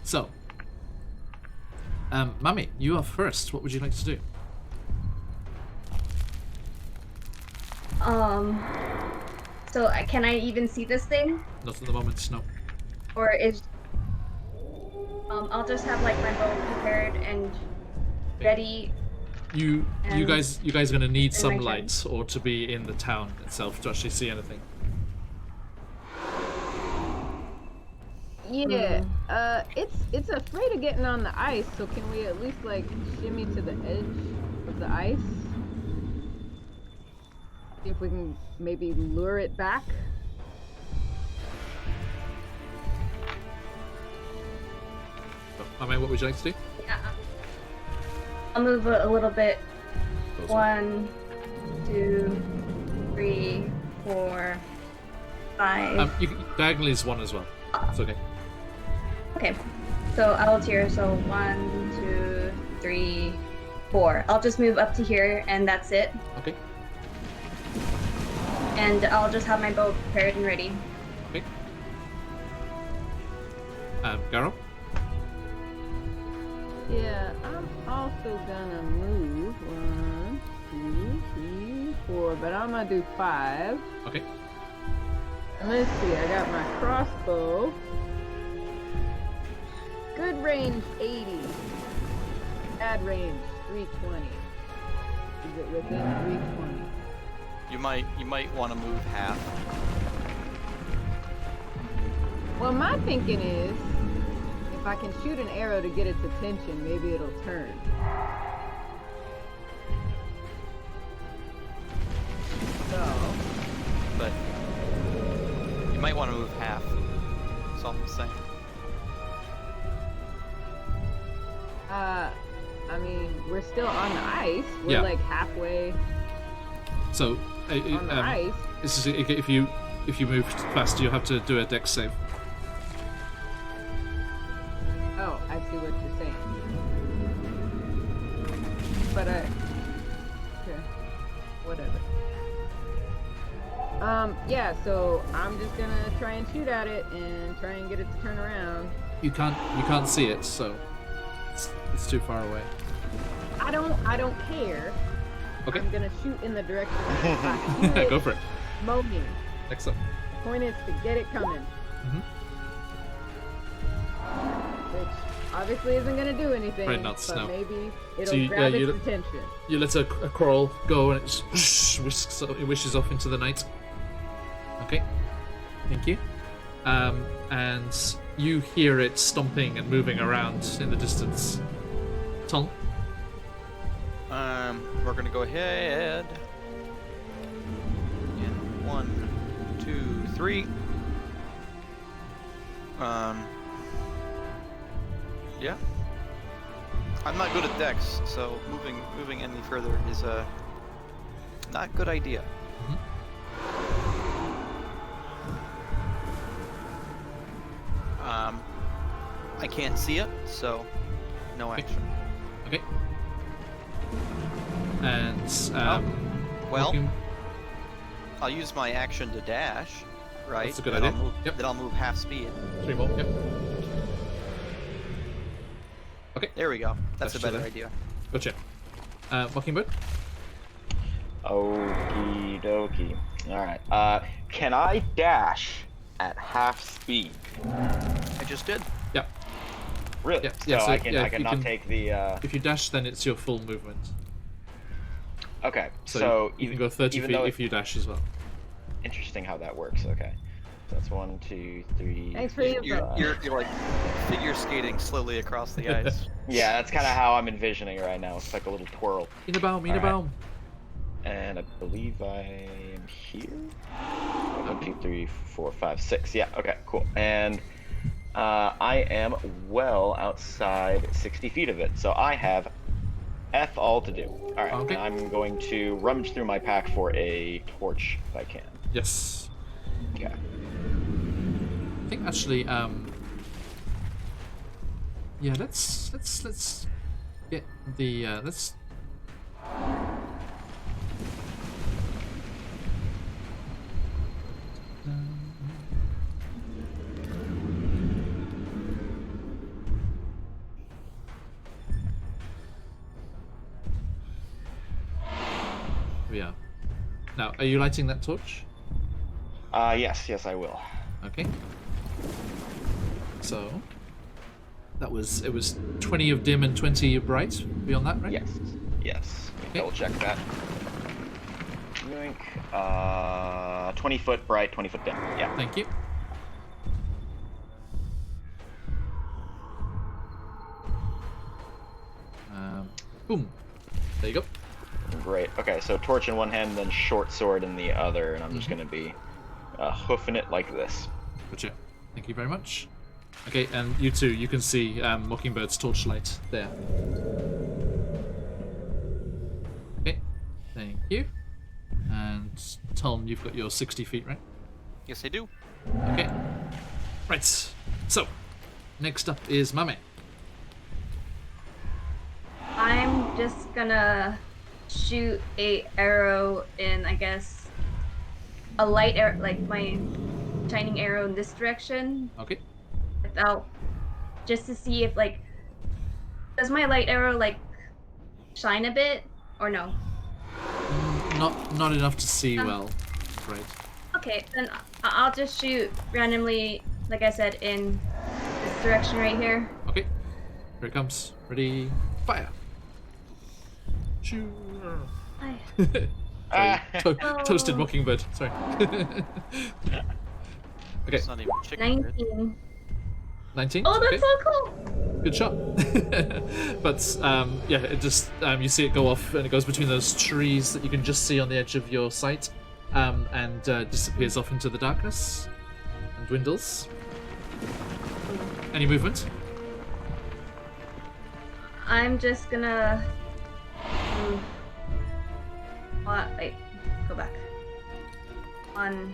So. Mummy, you are first. What would you like to do? So can I even see this thing? Not at the moment, no. Or is... I'll just have, like, my bow prepared and ready. You guys are gonna need some my turn. light or to be in the town itself to actually see anything. Yeah. It's afraid of getting on the ice, so can we at least like shimmy to the edge of the ice? See if we can maybe lure it back. Mame, what would you like to do? Yeah. I'll move a little bit. Also. 1, 2, 3, 4, 5. Diagonally is 1 as well. It's okay. Okay. So I'll tier. So 1, 2, 3, 4. I'll just move up to here, and that's it. Okay. And I'll just have my bow prepared and ready. Okay. Garo? Yeah, I'm also gonna move 1, 2, 3, 4, but I'm gonna do 5. Okay. And let's see, I got my crossbow. Good range 80. Bad range 320. Is it within 320? You might want to move half. Well, my thinking is, if I can shoot an arrow to get its attention, maybe it'll turn. So, But you might want to move half. That's all I'm saying. I mean, we're still on the ice. We're Yeah. like halfway So, on the ice. this is if you move fast, you have to do a dex save. Oh, I see what you're saying. But okay, whatever. Yeah, so I'm just gonna try and shoot at it and try and get it to turn around. You can't see it, so it's too far away. I don't care. Okay. I'm gonna shoot in the direction if I hear it Go for it. moaning. Excellent. The point is to get it coming. Mhm. Which obviously isn't gonna do anything. Right, nuts, but no. maybe it'll So you- grab yeah, you its attention. You let a coral go and it just it wishes off into the night. Okay. Thank you. And you hear it stomping and moving around in the distance. Tom? We're gonna go ahead. In 1, 2, 3. Yeah. I'm not good at dex, so moving any further is a not good idea. I can't see it, so no action. Okay. And Well, walking- I'll use my action to dash, right? That's a good Then idea. I'll move, Yep. Then I'll move half speed. 3 more. Yep. There we go. That's a Dash to better there. idea. Gotcha. Mockingbird? Okie dokie. Alright. Can I dash at half speed? I just did. Yep. Really? Yeah, So, yeah, so, I can yeah, I you cannot can- take the If you dash, then it's your full movement. Okay. So, So you can go 30 even feet though if you dash as well. interesting how that works. Okay. So that's 1, 2, 3. Thanks for your You're, info. you're like figure skating slowly across the ice. Yeah, that's kind of how I'm envisioning it right now. It's like a little twirl. In a baum, in a Alright. baum. And I believe I am here. 1, 2, 3, 4, 5, 6. Yeah. Okay. Cool. And I am well outside 60 feet of it, so I have F all to do. All right. Okay. And I'm going to rummage through my pack for a torch if I can. Yes. Okay. I think actually, yeah, let's get the let's. Yeah. Now, are you lighting that torch? Yes, I will. Okay. So it was 20 of dim and 20 of bright. Beyond that, right? Yes. Let me Okay. double check that. Yoink. 20 foot bright, 20 foot dim. Yeah. Thank you. Boom. There you go. Great. Okay, so torch in one hand, then short sword in the other, and I'm just gonna be hoofing it like this. Gotcha. Thank you very much. Okay, and you too, you can see Mockingbird's torchlight there. Okay, thank you. And Tom, you've got your 60 feet, right? Yes, I do. Okay. Right, so, next up is Mame. I'm just gonna shoot a arrow in, I guess, a light arrow, like my shining arrow in this direction, Okay. without, just to see if, like, does my light arrow, like, shine a bit, or no? Not enough to see Uh. well, right? Okay, then I'll just shoot randomly, like I said, in this direction right here. Okay, here it comes. Ready, fire! Shoot! Hi. Sorry, Oh. toasted Mockingbird, sorry. Okay, It's not even chicken. 19. 19? Oh, that's okay. so cool! Good shot. But yeah, it just you see it go off, and it goes between those trees that you can just see on the edge of your sight, and disappears off into the darkness and dwindles. Any movement? I'm just gonna move. Wait, go back. 1,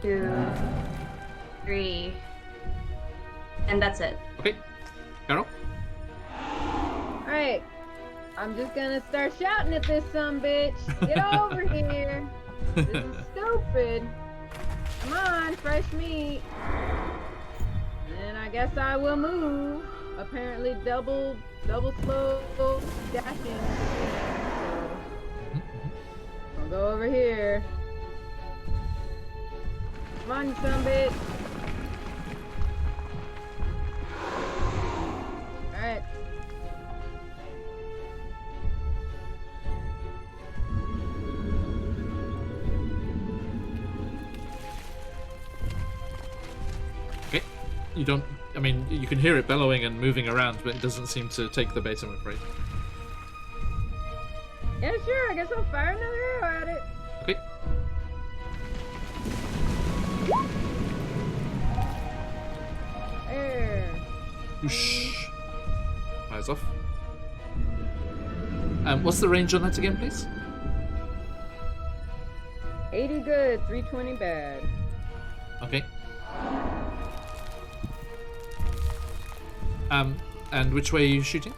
2, 3, and that's it. Okay, Carol. Alright. I'm just gonna start shouting at this sumbitch. Get over here. This is stupid. Come on, fresh meat. And I guess I will move. Apparently double slow dashing. So I'll go over here. Come on, you sumbitch. Alright. Okay, you don't. I mean, you can hear it bellowing and moving around, but it doesn't seem to take the bait, I'm afraid. Yeah, sure. I guess I'll fire another arrow at it. Okay. There. Whoosh. Fires off. What's the range on that again, please? 80 good, 320 bad. Okay. And which way are you shooting?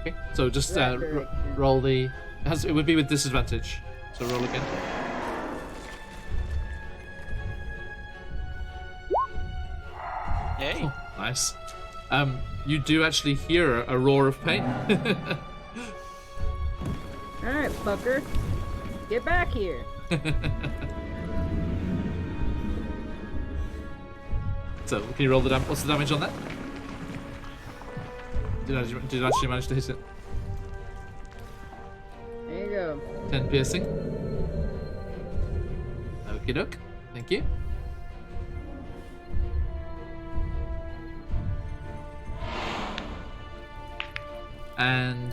Okay, so just Right direction. roll the. It would be with disadvantage. So roll again. Yay. Oh, nice. You do actually hear a roar of pain. Alright, fucker. Get back here. So, can you roll the damage? What's the damage on that? Did you actually manage to hit it? There you go. 10 piercing. Okie doke. Thank you. And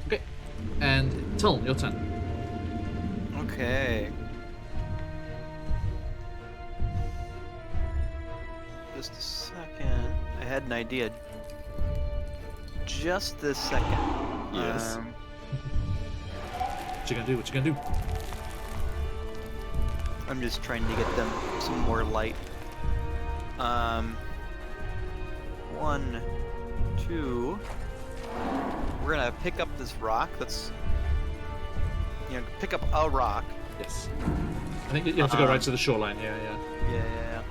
okay. And Tuln, your turn. Okay. Just a second. I had an idea. Just this second. Yes. What you gonna do? What you gonna do? I'm just trying to get them some more light. 1, 2. We're gonna pick up this rock. That's, pick up a rock. Yes. I think you have to go right to the shoreline. Yeah, yeah.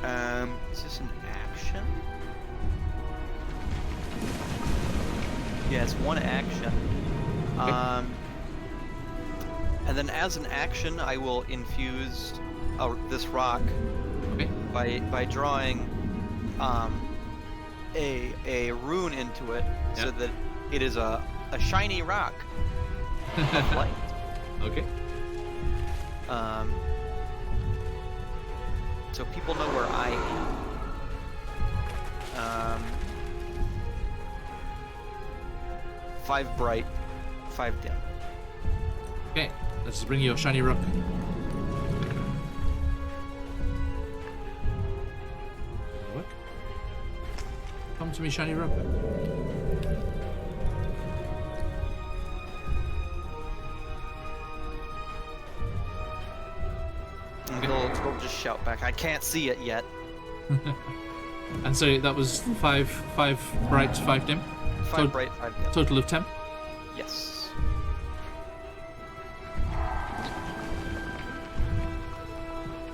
Yeah. Is this an action? Yeah, it's one action. Okay. And then as an action, I will infuse this rock Okay. by drawing a rune into it, so Yeah. that it is a shiny rock of light. Okay. So people know where I am. 5 bright, 5 dim. Okay, let's bring your shiny rock. Work. Come to me, shiny rock. And he'll just shout back, I can't see it yet. And so that was 5 bright, 5 dim. 5 bright, 5 dim. Total of 10. Yes.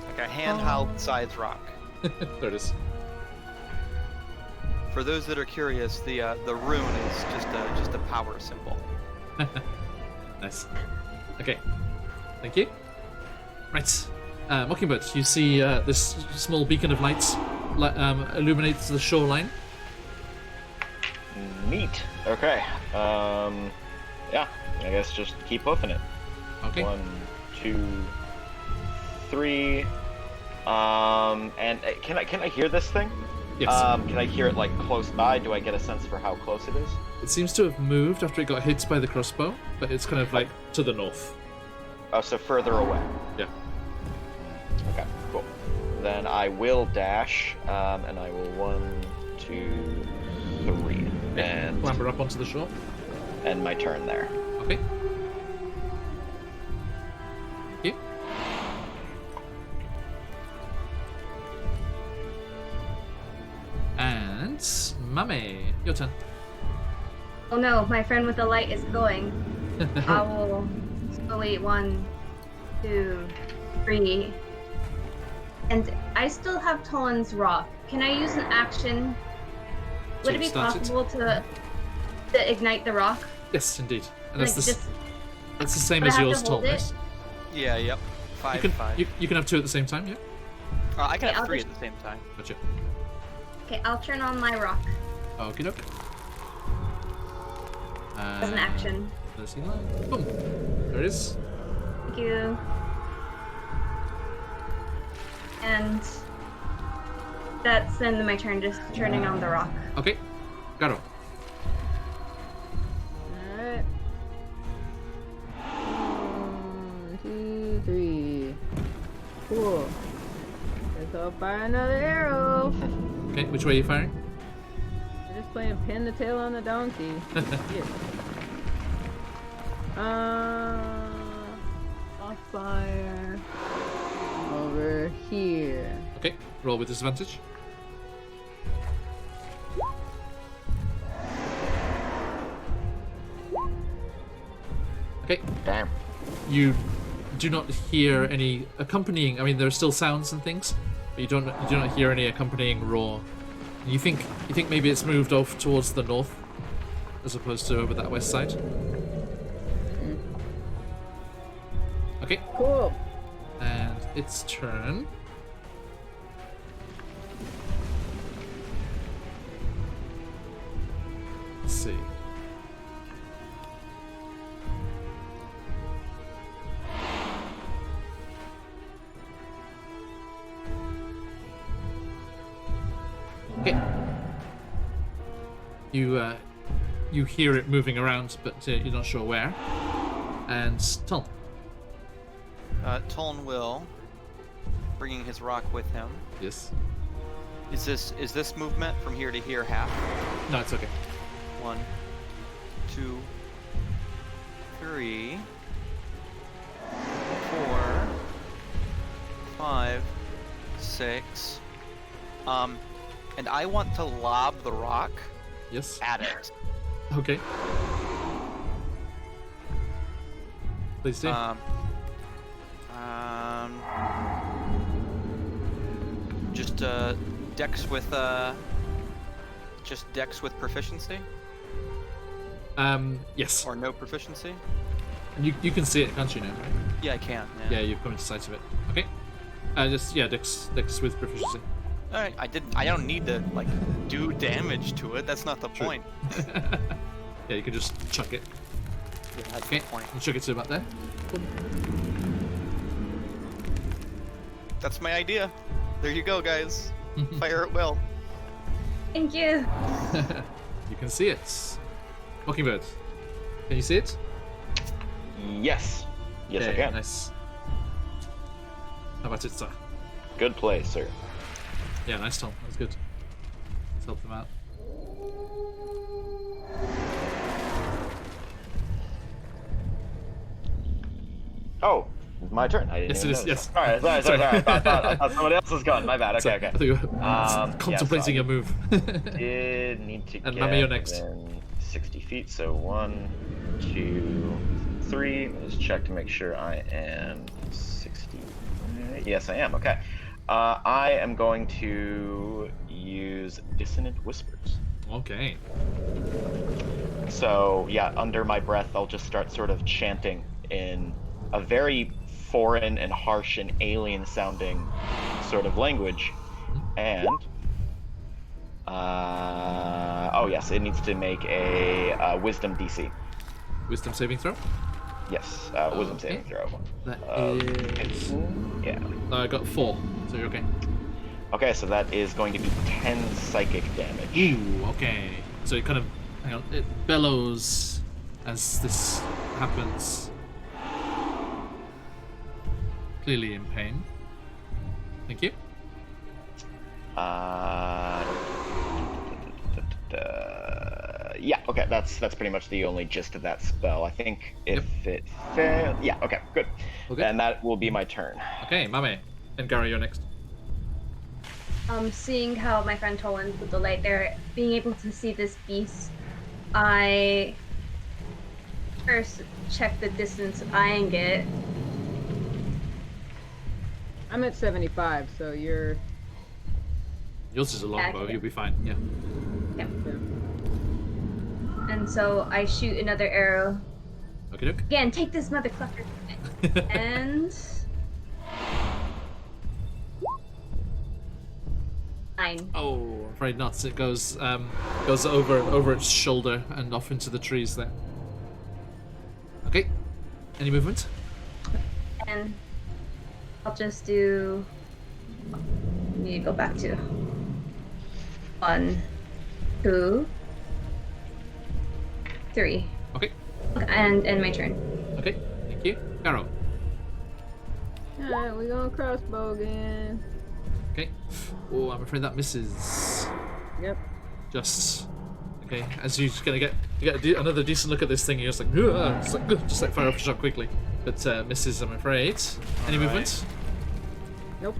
Like a handheld size rock. There it is. For those that are curious, the rune is just a power symbol. Nice. Okay. Thank you. Right. Mockingbird, you see this small beacon of lights illuminates the shoreline. Neat. Okay. Yeah. I guess just keep hoofing it. Okay. 1, 2, 3. And can I hear this thing? Yes. Can I hear it like close by? Do I get a sense for how close it is? It seems to have moved after it got hit by the crossbow, but it's kind of like to the north. Oh, so further away. Yeah. Okay, cool. Then I will dash, and I will 1, 2, 3, and Clamber up onto the shore. end my turn there. Okay. Thank you. And Mame, your turn. Oh no, my friend with the light is going. I will slowly 1, 2, 3. And I still have Tolan's rock. Can I use an action? Would it be possible to ignite the rock? Yes, indeed. And that's Like, that's the same But I as have to yours, hold Tom. it? Right? Yeah, yep. 5, You can 5. you can have 2 at the same time. Yeah. I can Okay, have I'll 3 just- at the same time. Gotcha. Okay, I'll turn on my rock Okie doke. as an action. Let's see that. Boom. There it is. Thank you. And that's the end of my turn, just turning on the rock. Okay. Garo. Alright. 1, 2, 3. Cool. Guess I'll fire another arrow. Okay. Which way are you firing? I'm just playing pin the tail on the donkey. Yeah. I'll fire over here. Okay. Roll with disadvantage. Okay. Damn. You do not hear any accompanying. I mean, there are still sounds and things, but you do not hear any accompanying roar. You think maybe it's moved off towards the north, as opposed to over that west side. Okay, Cool. and its turn. Let's see. Okay. You hear it moving around, but you're not sure where. And Tom. Toln will, bringing his rock with him. Yes. Is this movement from here to here half? No, it's okay. 1, 2, 3, 4, 5, 6. And I want to lob the rock Yes. at it. Okay. Please do. Just dex with proficiency Yes. or no proficiency? And you can see it, can't you now? Right? Yeah, I can. Yeah, you've come into sight of it. Okay. Just dex with proficiency. All right. I don't need to like do damage to it. That's not the True. point. Yeah, you can just chuck it. Yeah, that's Okay. the point. And chuck it to about there. That's my idea. There you go, guys. Fire at will. Thank you. You can see it. Mockingbird. Can you see it? Yes. Yes, I Okay, can. Nice. How about it, sir? Good play, sir. Yeah, nice, Tom. That was good. Let's help them out. Oh, my turn. I didn't Yes, even it is. notice. Yes. Sorry. I thought somebody else was gone. My bad. Okay, Sorry, okay. I thought you were Yeah, contemplating so a move. did need to And get Mama, you're next. within 60 feet. So 1, 2, 3. Let me just check to make sure I am 60. Yes, I am. Okay. I am going to use Dissonant Whispers. Okay. So yeah, under my breath, I'll just start sort of chanting in a very foreign and harsh and alien-sounding sort of language, and oh yes, it needs to make a Wisdom DC. Wisdom saving throw. Yes, Wisdom saving throw. That It's, is. yeah. I got 4, so you're okay. Okay, so that is going to be 10 psychic damage. Ooh, okay. So it kind of, hang on, it bellows as this happens. Clearly in pain. Thank you. Yeah, okay, that's pretty much the only gist of that spell. I think if it failed, yeah, okay, good. Okay. And that will be my turn. Okay, Mame. And Gary, you're next. Seeing how my friend Tolan put the light there, being able to see this beast, I first check the distance eyeing it. I'm at 75, so you're. Yours is a longbow, Okay. you'll be fine. Yeah. Yep. And so I shoot another arrow. Okay, doke. Again, take this mother clucker. And 9. Oh, I'm afraid not. It goes over its shoulder and off into the trees there. Okay. Any movement? And I'll just do. I need to go back to 1, 2, 3. Okay. And my turn. Okay. Thank you. Caro. Alright, we're gonna crossbow again. Okay. Oh, I'm afraid that misses. Yep. Just. Okay. As you're gonna get another decent look at this thing, you're just like, "Ugh," just like fire off a shot quickly, but misses. I'm afraid. Any Alright. movement? Nope.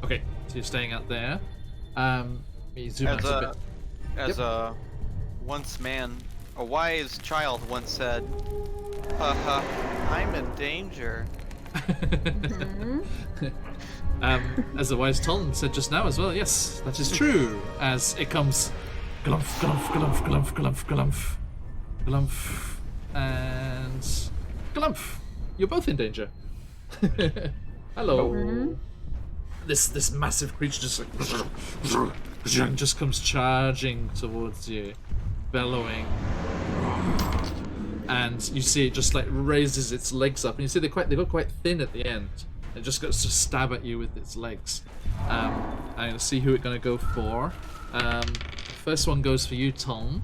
Okay. So you're staying out there. You zoom out As a a bit. as a once man, a wise child once said, "Haha, I'm in danger." As the wise Tom said just now as well, yes, that is true. As it comes, glump, glump, glump, glump, glump, glump, glump, and glump. You're both in danger. Hello. This massive creature just comes charging towards you, bellowing. And you see it just like raises its legs up, and you see they got quite thin at the end. It just goes to stab at you with its legs. I'm gonna see who it's gonna go for. First one goes for you, Tom.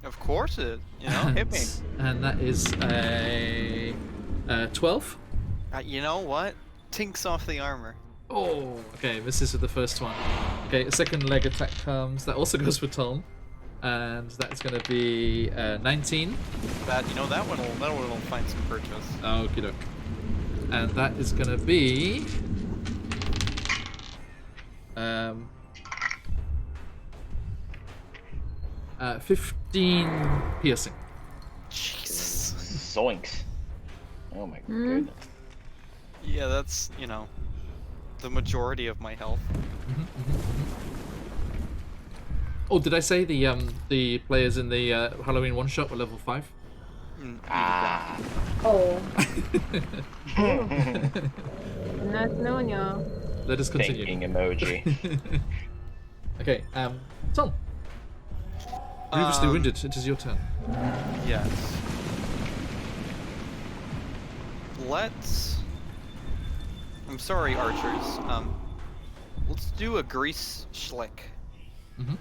Of course it. Hit me. And that is a 12. You know what? Tinks off the armor. Oh, okay. Misses with the first one. Okay, a second leg attack comes. That also goes for Tom, and that's gonna be 19. That one will find some purchase. Okie doke. And that is gonna be 15 piercing. Jesus. Zoinks. Oh my goodness. Yeah, that's the majority of my health. Oh, did I say the players in the Halloween one shot were level 5? Oh. Nice knowing y'all. Let us continue. Thinking emoji. Okay, Tom. Grievously wounded. It is your turn. Yes. I'm sorry, archers. Let's do a grease schlick. Mhm.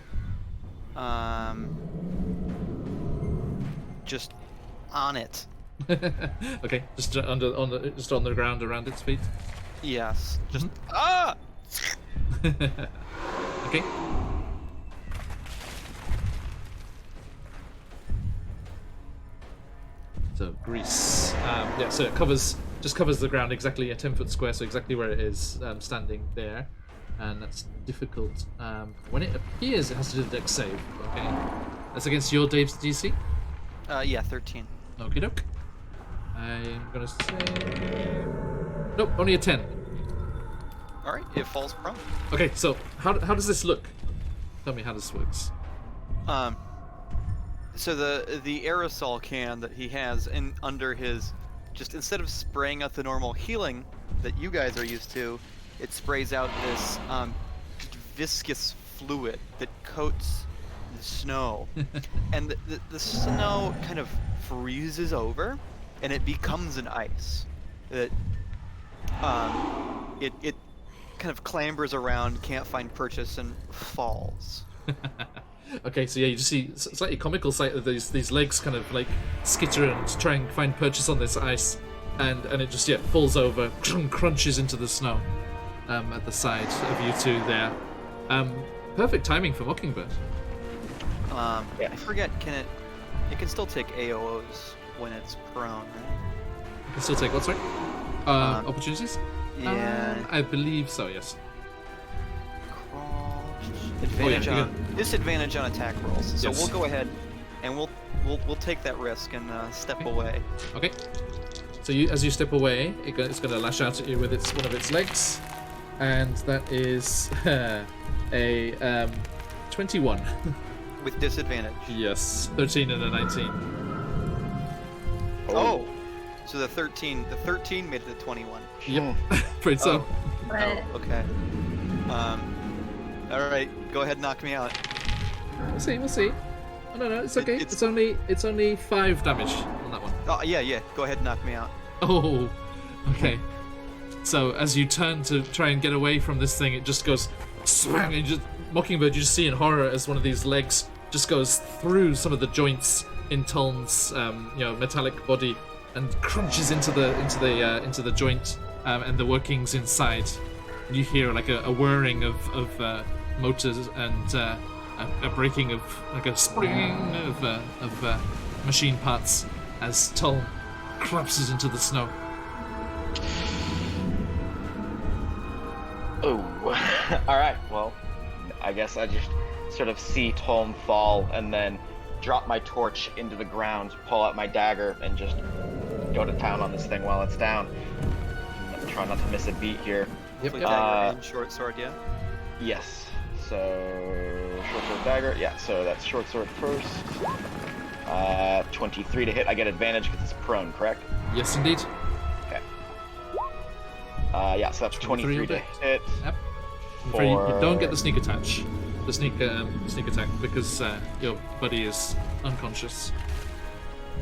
Just on it. Okay, just on the ground around its feet. Yes. Just Mm-hmm. ah. Okay. So grease. Yeah, so it covers the ground exactly a 10-foot square, so exactly where it is standing there, and that's difficult. When it appears, it has to do a dex save. Okay, that's against your Dave's DC. Yeah, 13. Okie doke. I'm gonna say nope, only a 10. All right, it falls prone. Okay, so how does this look? Tell me how this works. So the aerosol can that he has under his, just instead of spraying out the normal healing that you guys are used to, it sprays out this viscous fluid that coats the snow, and the snow kind of freezes over, and it becomes an ice that it kind of clambers around, can't find purchase, and falls. Okay, so yeah, you just see slightly comical sight of these legs kind of like skitter and try and find purchase on this ice, and it just falls over, crunches into the snow at the side of you two there. Perfect timing for Mockingbird. I forget, it can still take AOs when it's prone, right? You can still take what, sorry? Opportunities? Yeah. I believe so, yes. Crawl. Advantage Oh, yeah, on disadvantage on attack rolls. So Yes. we'll go ahead and we'll take that risk and step away. Okay. So as you step away, it's going to lash out at you with one of its legs, and that is a 21. With disadvantage. Yes, 13 and a 19. Oh. So the 13 made it a 21. Yep, afraid so. But Oh, okay. All right, go ahead and knock me out. We'll see. Oh, no, it's okay. It's- It's only 5 damage on that one. Oh, yeah, go ahead and knock me out. Oh, okay. So as you turn to try and get away from this thing, it just goes swang, and Mockingbird, you just see in horror as one of these legs just goes through some of the joints in Tolm's metallic body and crunches into the joint and the workings inside. And you hear like a whirring of motors and a breaking of like a springing of machine parts as Tolm collapses into the snow. Oh, all right. Well, I guess I just sort of see Tolm fall and then drop my torch into the ground, pull out my dagger, and just go to town on this thing while it's down. Try not to miss a beat here. Yep. With dagger and short sword, yeah. Yes. So short sword dagger. Yeah. So that's short sword first. 23 to hit. I get advantage because it's prone, correct? Yes, indeed. Okay. Yeah. So that's 23 to hit. Yep. I'm afraid you don't get the sneak attack. The sneak attack because your buddy is unconscious.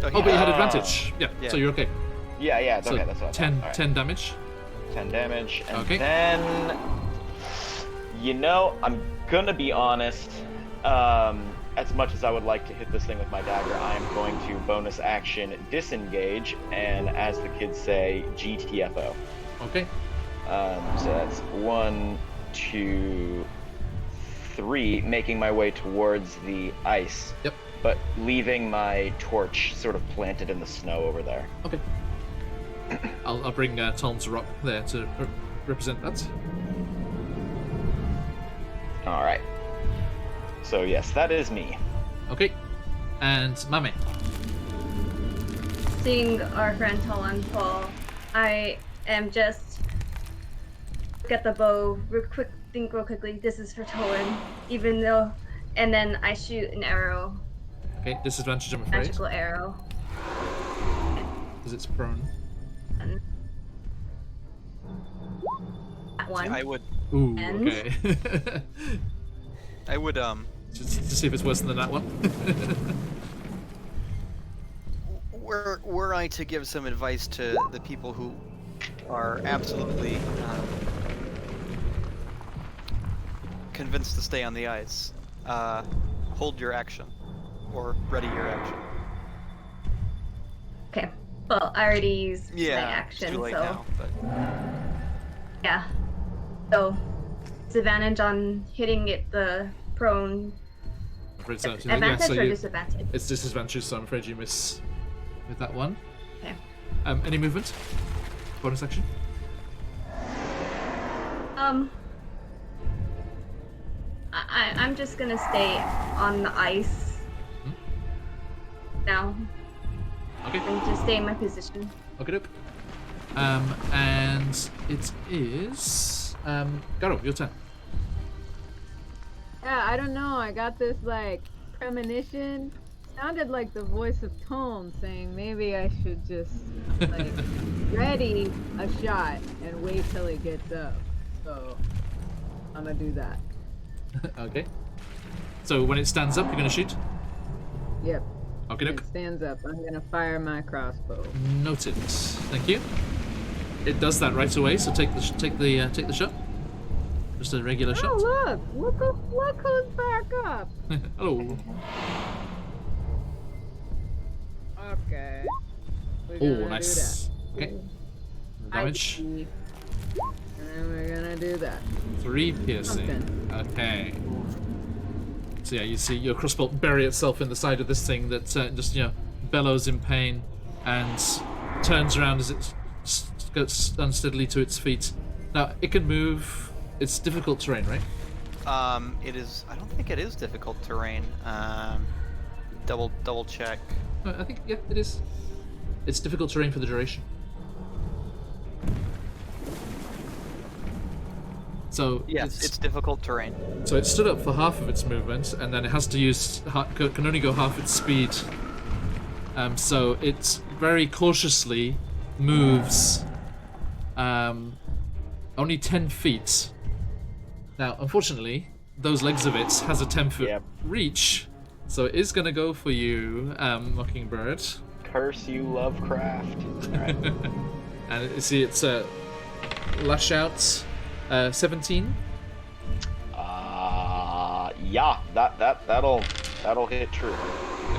Oh, but you had advantage. Yeah. Yeah. So you're okay. Yeah. Yeah. It's So okay. That's what I 10, thought. All right. 10 damage. 10 damage, and Okay. then, I'm gonna be honest, as much as I would like to hit this thing with my dagger, I'm going to bonus action disengage, and as the kids say, GTFO. Okay. So that's 1, 2, 3, making my way towards the ice. Yep. But leaving my torch sort of planted in the snow over there. Okay. I'll bring Tolm's rock there to represent that. All right. So yes, that is me. Okay. And Mame. seeing our friend Tolan fall, I am just get the bow real quickly. This is for Tolan, even though, and then I shoot an arrow, Okay, disadvantage, I'm afraid, magical arrow. because it's prone. And that one. I would Ooh, And? okay. Just to see if it's worse than that one. were I to give some advice to the people who are absolutely convinced to stay on the ice, hold your action, or ready your action. Okay. Well, I already used my Yeah, action, it's too late so now. But yeah. So disadvantage on hitting it the prone. I'm afraid so. Advantage or disadvantage? It's disadvantage, so I'm afraid you miss with that one. Okay. Any movement? Bonus action? I'm just gonna stay on the ice now. Okay. And just stay in my position. Okay, dope. And it is Garo, your turn. Yeah, I don't know. I got this like premonition. Sounded like the voice of Tone saying maybe I should just like ready a shot and wait till it gets up. So I'm gonna do that. Okay. So when it stands up, you're gonna shoot. Yep. Okay, When doke. it stands up, I'm gonna fire my crossbow. Noted. Thank you. It does that right away. So take the shot. Just a regular shot. Oh look who's back up. Hello. Okay. We're Oh, gonna nice. do Okay. that. Damage. And then we're gonna do that. 3 piercing. Okay. So yeah, you see your crossbow bury itself in the side of this thing that just bellows in pain and turns around as it gets unsteadily to its feet. Now it can move. It's difficult terrain, right? it is. I don't think it is difficult terrain. Double check. I think yeah, it is. It's difficult terrain for the duration. So Yes, it's difficult terrain. So it stood up for half of its movement, and then it has to use can only go half its speed. So it very cautiously moves only 10 feet. Now, unfortunately, those legs of it has a 10-foot Yep. reach, so it is going to go for you, Mockingbird. Curse you, Lovecraft. Alright. And you see it's lash out 17. Yeah, that'll hit true.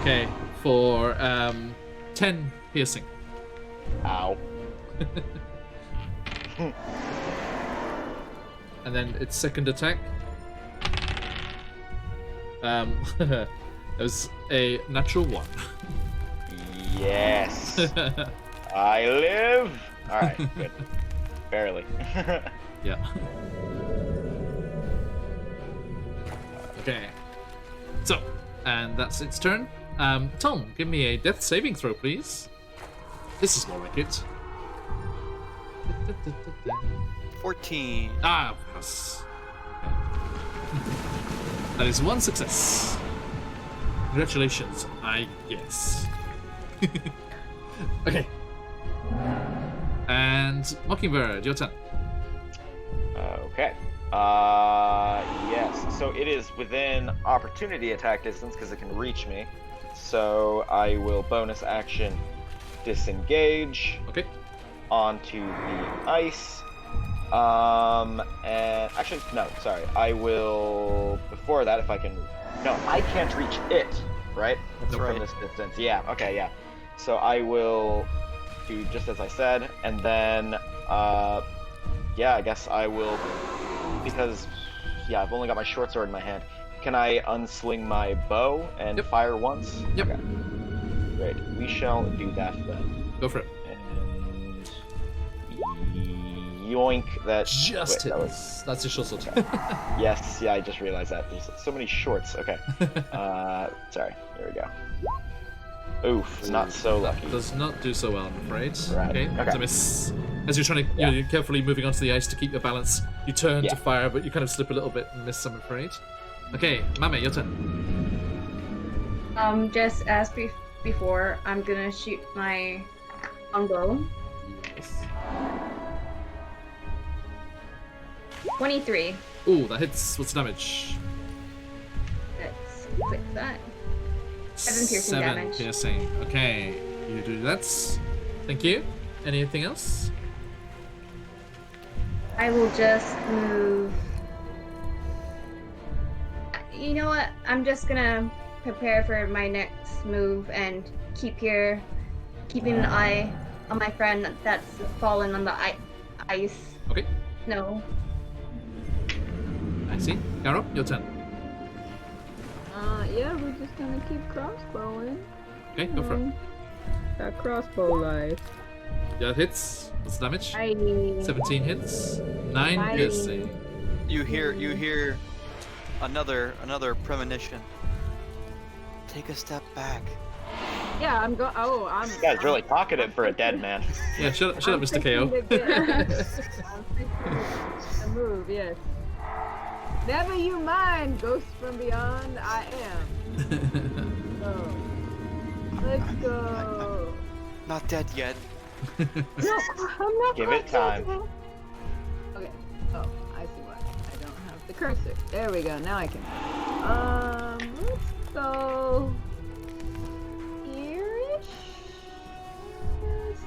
Okay, for 10 piercing. Ow. And then its second attack. It was a natural 1. Yes. I live. All right, good. Barely. Yeah. Okay. So, and that's its turn. Tom, give me a death saving throw, please. This is more like it. 14. Ah, pass. That is 1 success. Congratulations, I guess. Okay. And Mockingbird, your turn. Okay. Yes. So it is within opportunity attack distance because it can reach me. So I will bonus action disengage Okay. onto the ice. And actually, no, sorry. I will before that if I can. No, I can't reach it. Right? That's From right. this distance. Yeah. Okay. Yeah. So I will do just as I said, and then yeah, I guess I will because yeah, I've only got my short sword in my hand. Can I unsling my bow and Yep. fire once? Yep. Okay. Great. We shall do that then. Go for it. And yoink! That Just wait, that hits. was That's your short sword. yes. Yeah, I just realized that. There's so many shorts. Okay. Sorry. There we go. Oof, not so lucky. Does not do so well, I'm afraid. Right, Okay, okay. it's a miss. As you're trying to, Yeah. you're carefully moving onto the ice to keep your balance. You turn Yeah. to fire, but you kind of slip a little bit and miss, I'm afraid. Okay, Mame, your turn. Just as before, I'm gonna shoot my longbow. Yes. 23. Ooh, that hits. What's the damage? Let's click that. 7 piercing 7 damage. piercing. Okay, you do that. Thank you. Anything else? I will just move. You know what? I'm just gonna prepare for my next move and keep here keeping an eye on my friend that's fallen on the ice. Okay, No. I see. Garo, your turn. Yeah, we're just gonna keep crossbowing. Okay, go for it. Got crossbow life. Yeah, it hits. What's the damage? 17 hits. 9 Aye. piercing. You hear another premonition. Take a step back. Yeah, I'm going. Oh, I'm. This guy's really talkative for a dead man. Yeah, shut up, I'm Mr. fixing KO. to get- I'm fixing to move. Yes. Never you mind, ghost from beyond. I am. So, let's go. Not dead yet. No, I'm not. Give it quite time. dead yet. Okay. Oh, I see why. I don't have the cursor. There we go. Now I can. Let's go here-ish. Let's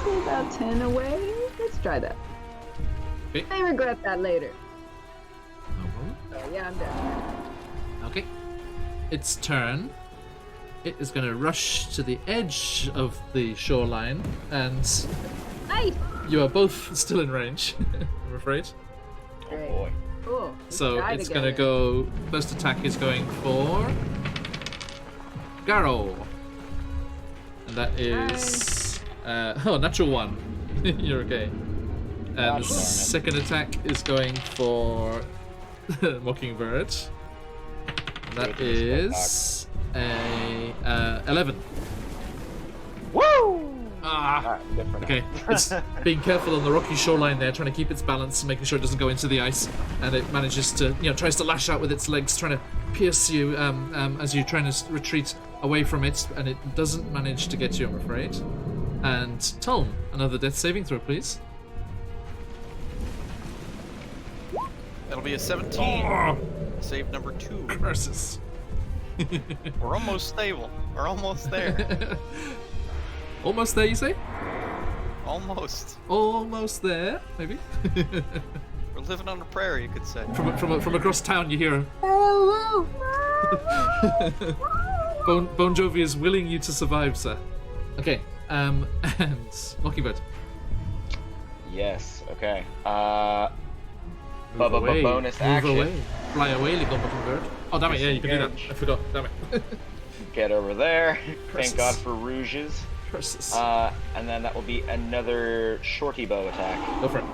say about 10 away. Let's try that. Okay. I regret that later. No problem. So yeah, I'm dead. Okay. Its turn. It is going to rush to the edge of the shoreline, and Nice. you are both still in range, I'm afraid. Oh Great. boy. Cool. Let's So try it's going to together. go. First attack is going for Garo, and that is natural 1. You're okay. And the Gosh darn it. second attack is going for Mockingbird. And that is a 11. Woo! Ah. Alright, good for now. Okay, it's being careful on the rocky shoreline there, trying to keep its balance and making sure it doesn't go into the ice. And it manages to, tries to lash out with its legs, trying to pierce you as you're trying to retreat away from it. And it doesn't manage to get you, I'm afraid. And Tolm, another death saving throw, please. That'll be a 17. Oh, Save number 2. curses. We're almost stable. We're almost there. Almost there, you say? Almost. Almost there, maybe. We're living on a prairie, you could say. From across town, you hear. Bon Jovi is willing you to survive, sir. Okay, and Mockingbird. Yes, okay. Move away. Bonus Move action. away. Fly away, little Mockingbird. Oh, damn it, yeah, you can do that. Disengage. I forgot, damn it. Get over there. Curses. Thank God for rouges. Curses. And then that will be another shorty bow attack. Go for it.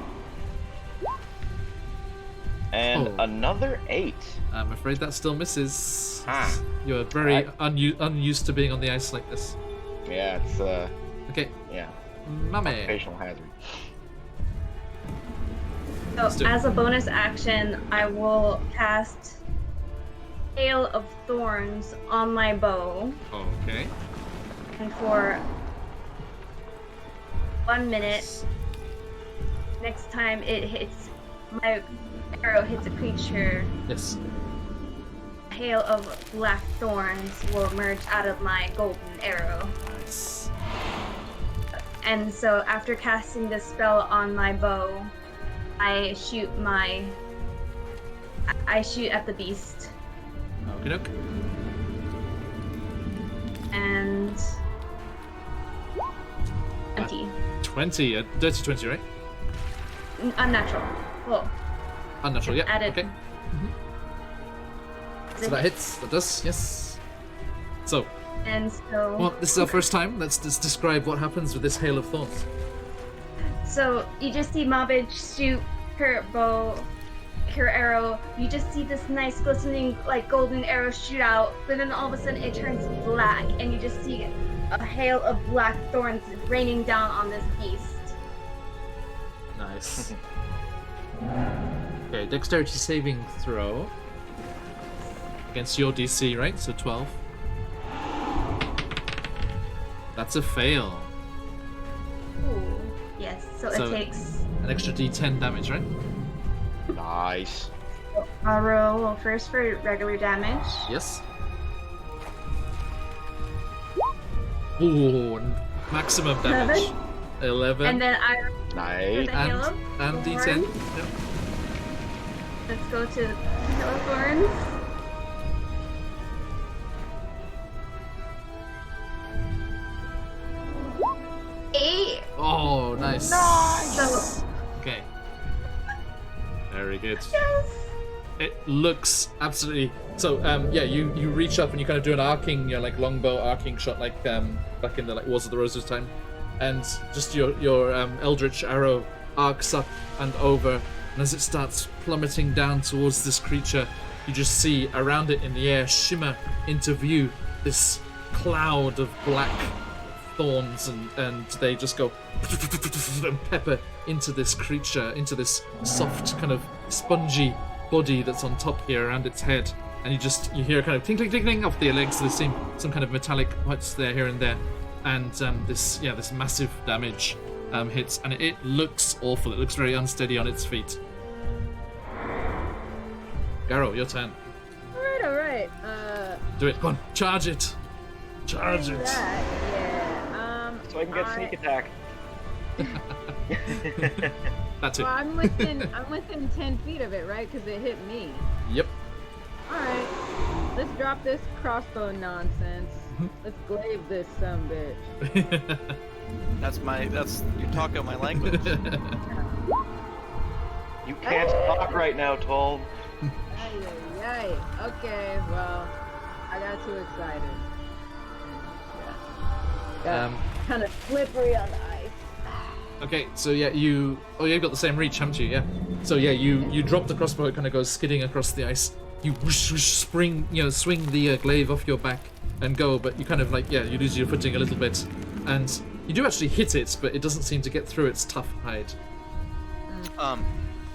And Oh. another 8. I'm afraid that still misses. Ah. You're very unused to being on the ice like this. Yeah, it's Okay, yeah, Mame. occupational hazard. So Let's do it. as a bonus action, I will cast Hail of Thorns on my bow, Okay. and for 1 minute, next time my arrow hits a creature, Yes. a hail of black thorns will emerge out of my golden arrow. Nice. And so after casting this spell on my bow, I shoot at the beast, Okie doke. and empty. 20, a dirty 20, right? Unnatural. Well, Unnatural, yeah. added. Okay. So that hits. That does, yes. So, And so, well, this is our first time. Let's just describe what happens with this hail of thorns. so you just see Mobbage shoot her bow, her arrow. You just see this nice glistening, like golden arrow shoot out, but then all of a sudden it turns black, and you just see a hail of black thorns raining down on this beast. Nice. Okay, dexterity saving throw. Against your DC, right? So 12. That's a fail. Ooh. Yes. So So- it takes. An extra D10 damage, right? Nice. I'll roll first for regular damage. Yes. Ooh, maximum damage. 11. And then I Nice. the hail of and D10. thorns. Yep. Let's go to Hail of Thorns. Oh, nice. So, Okay. Very good. yes. It looks absolutely. So, yeah, you reach up and you kind of do an arcing, like longbow arcing shot, like back in the Wars of the Roses time, and just your eldritch arrow arcs up and over, and as it starts plummeting down towards this creature, you just see around it in the air shimmer into view this cloud of black thorns, and they just go and pepper into this creature, into this soft kind of spongy body that's on top here around its head, and you hear kind of tinkling tinkling off the legs. So there's some kind of metallic parts there here and there, and this massive damage hits, and it looks awful. It looks very unsteady on its feet. Garo, your turn. All right. Do it. Go on, charge it. Charge it. That, yeah. So I can get sneak attack. That's it. Well, I'm within 10 feet of it, right? Because it hit me. Yep. All right. Let's drop this crossbow nonsense. Let's glaive this sumbitch. You're talking my language. You can't talk right now, Tolm. Ay. Okay, well, I got too excited. Yeah. Kind of slippery on the ice. Okay, so yeah, you've got the same reach, haven't you? Yeah. So yeah, you drop the crossbow, it kind of goes skidding across the ice. You whoosh, whoosh, swing the glaive off your back and go, but you kind of you lose your footing a little bit, and you do actually hit it, but it doesn't seem to get through its tough hide.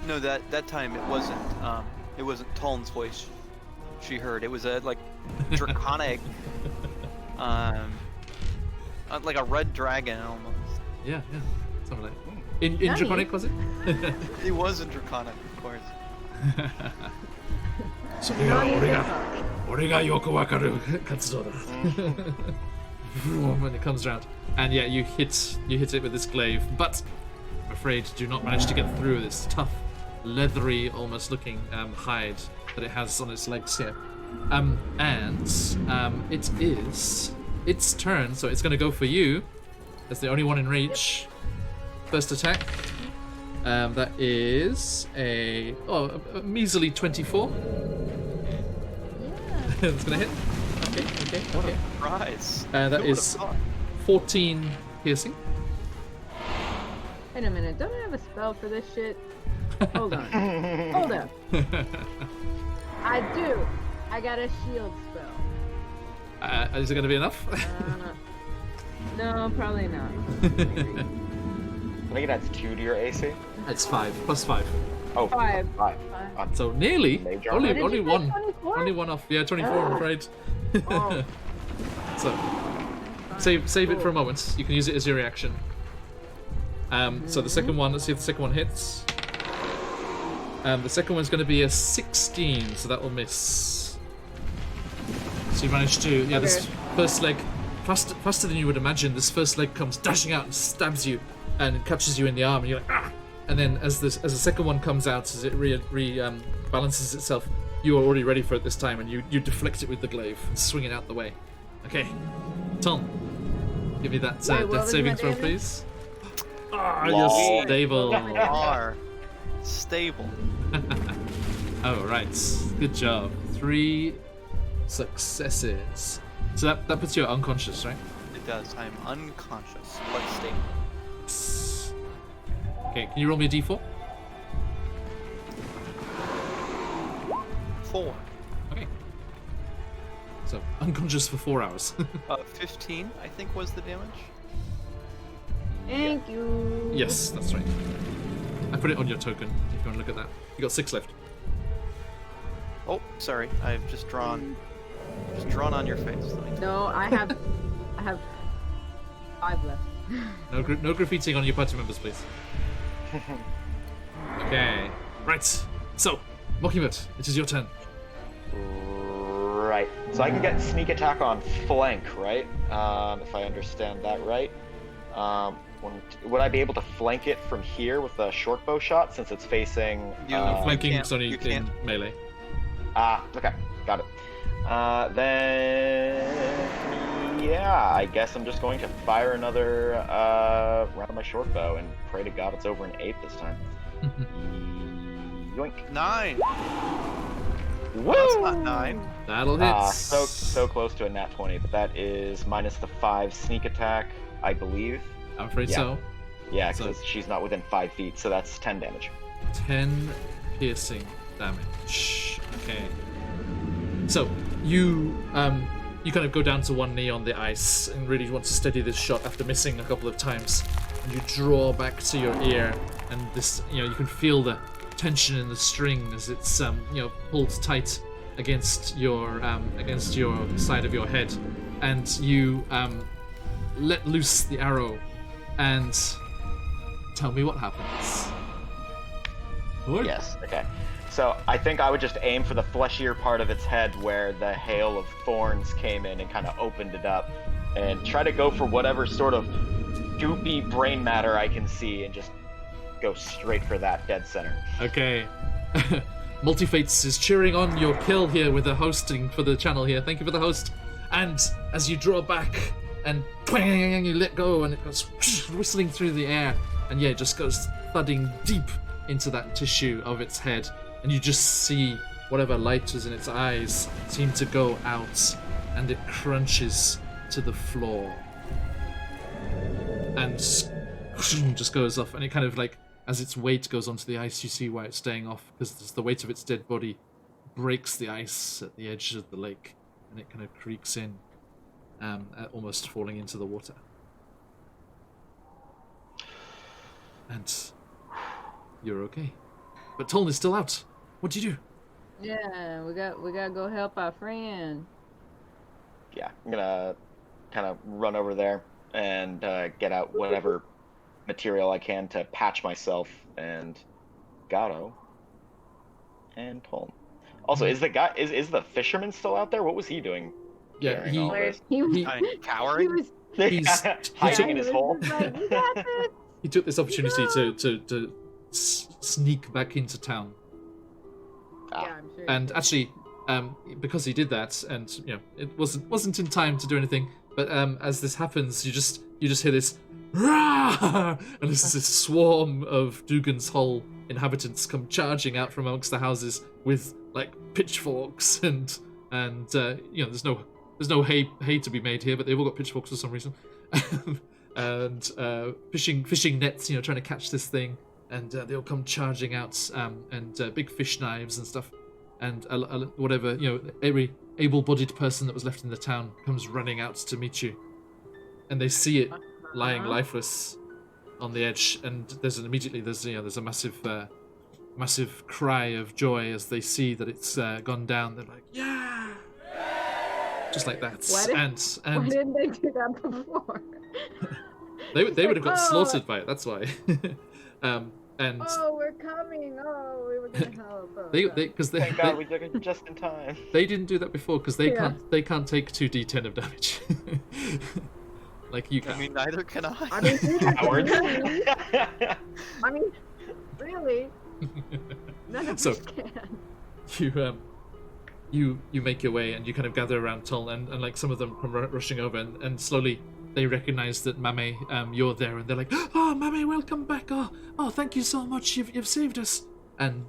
No, that time it wasn't Tolm's voice she heard. It was a draconic, like a red dragon almost. Yeah, something like in draconic, was it? It was in draconic, of course. When it comes around, and yeah, you hit it with this glaive, but I'm afraid do not manage to get through this tough, leathery, almost looking hide that it has on its legs here. It is its turn, so it's going to go for you as the only one in reach. First attack. That is a measly 24. Yeah. It's going to hit. Okay. Surprise. That is 14 piercing. Wait a minute, don't I have a spell for this shit? Hold on. Hold up. I do. I got a shield spell. Is it going to be enough? No, probably not. I think it adds 2 to your AC. It's 5 plus 5. Oh, 5. 5. So nearly. Major Only armor. only Did you say one. 24? Only one off. Yeah, 24. I'm afraid. Oh. So save it for a moment. You can use it as your reaction. So the second one. Let's see if the second one hits. The second one's going to be a 16, so that will miss. So you managed to. Yeah, this first leg, faster than you would imagine. This first leg comes dashing out and stabs you, and catches you in the arm, and you're like, ah! And then as the second one comes out, as it balances itself, you are already ready for it this time, and you deflect it with the glaive and swing it out the way. Okay, Tom, give me that death saving throw, please. Ah, you're stable. You are stable. Oh, right. Good job. 3 successes. So that puts you unconscious, right? It does. I'm unconscious, but stable. Okay, can you roll me a d4? 4. Okay. So, unconscious for 4 hours. 15, I think, was the damage. Thank you. Yes, that's right. I put it on your token, if you want to look at that. You got 6 left. Oh, sorry. I've just drawn on your face. No, I have 5 left. No graffitiing on your party members, please. Okay. Right. So, Mockingbird, it is your turn. Right. So I can get sneak attack on flank, right? If I understand that right. Would I be able to flank it from here with a short bow shot since it's facing? Flanking can't. is only You in can't. melee. Okay, got it. Then Yeah, I guess I'm just going to fire another round of my short bow and pray to God it's over an 8 this time. Yoink. 9. Woo! That's not 9. That'll hit. So close to a nat 20, but that is minus the 5 sneak attack, I believe. I'm afraid Yeah. so. Yeah, So- because she's not within 5 feet, so that's 10 damage. 10 piercing damage. Okay. So you kind of go down to one knee on the ice and really want to steady this shot after missing a couple of times. And you draw back to your ear, and this, you can feel the tension in the string as it's pulled tight against your side of your head, and you let loose the arrow, and tell me what happens. Lord? Yes, okay. So I think I would just aim for the fleshier part of its head where the hail of thorns came in and kind of opened it up, and try to go for whatever sort of goopy brain matter I can see and just go straight for that dead center. Okay. Multifates is cheering on your kill here with the hosting for the channel here. Thank you for the host. And as you draw back and twang, you let go and it goes whistling through the air, and yeah, it just goes thudding deep into that tissue of its head, and you just see whatever light was in its eyes seem to go out, and it crunches to the floor and just goes off, and it kind of like, as its weight goes onto the ice, you see why it's staying off, because the weight of its dead body breaks the ice at the edge of the lake, and it kind of creaks in, almost falling into the water. And you're okay. But Toln is still out. What do you do? Yeah, we gotta go help our friend. Yeah, I'm gonna kind of run over there and get out whatever material I can to patch myself and Gato and Toln. Also, is the fisherman still out there? What was he doing? Yeah, during all this? He was, Cowering? he was He's- hiding in his he hole. was like, "You got this." He took this opportunity to sneak back into town. Yeah, I'm sure. And actually, because he did that, and it wasn't in time to do anything. But as this happens, you just hear this, "Rah!" And this is a swarm of Dugan's Hole inhabitants come charging out from amongst the houses with like pitchforks and there's no hay to be made here, but they've all got pitchforks for some reason, and fishing nets, trying to catch this thing. And they all come charging out, and big fish knives and stuff, and whatever, every able-bodied person that was left in the town comes running out to meet you, and they see it lying lifeless on the edge, and there's a massive cry of joy as they see that it's gone down. They're like, yeah, just like that. Why didn't they do that before? they would have got "Oh." slaughtered by it. That's why. And Oh, we're coming. Oh, we were gonna help. Oh, they God. because they, Thank God we took it just in time. they didn't do that before because they Yeah. can't take 2d10 of damage. Like you I can. mean, neither can I. I mean, Cowards. really? I mean, really? None of So- us can. You make your way and you kind of gather around Tol, and like some of them come rushing over, and slowly they recognize that Mame, you're there, and they're like, "Oh, Mame, welcome back! Oh, thank you so much. You've saved us." And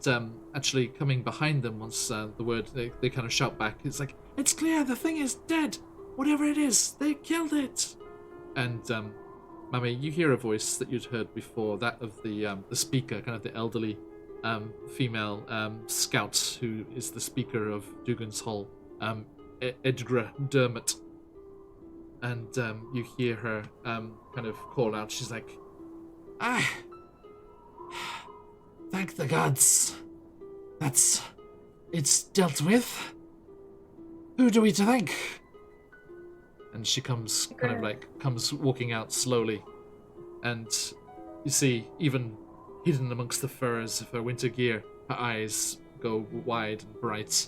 actually coming behind them once the word they kind of shout back, it's like, "It's clear, the thing is dead. Whatever it is, they killed it." And Mame, you hear a voice that you'd heard before, that of the speaker, kind of the elderly female scout who is the speaker of Dugan's Hall, Edgra Dermot. And you hear her kind of call out. She's like, thank the gods. It's dealt with. Who do we to thank? And she comes comes walking out slowly, and you see, even hidden amongst the furs of her winter gear, her eyes go wide and bright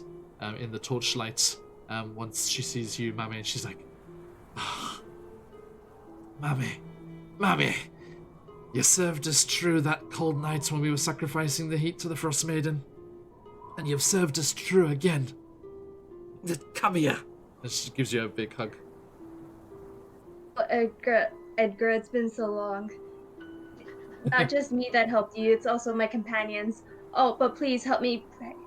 in the torchlight once she sees you, Mame, and she's like, "Ah, Mame, you served us true that cold night when we were sacrificing the heat to the Frostmaiden, and you've served us true again. Come here." And she gives you a big hug. Edgar, it's been so long. Not just me that helped you, it's also my companions. Oh, but please help me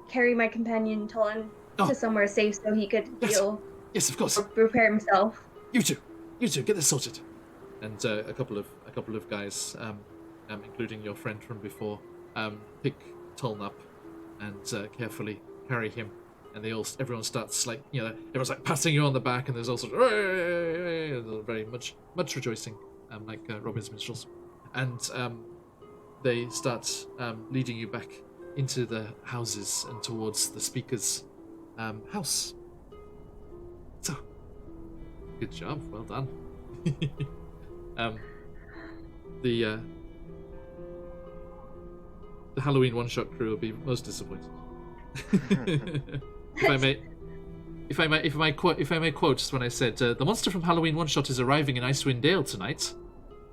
carry my companion Tolan Oh. to somewhere safe so he could Yes. heal Yes, of course. or repair himself. You two, get this sorted. And a couple of guys, including your friend from before, pick Toln up and carefully carry him. And everyone starts everyone's like patting you on the back, and there's also very much rejoicing, like Robin's minstrels, and they start leading you back into the houses and towards the speaker's house. So, good job, well done. The Halloween one-shot crew will be most disappointed. If I may quote when I said the monster from Halloween one shot is arriving in Icewind Dale tonight.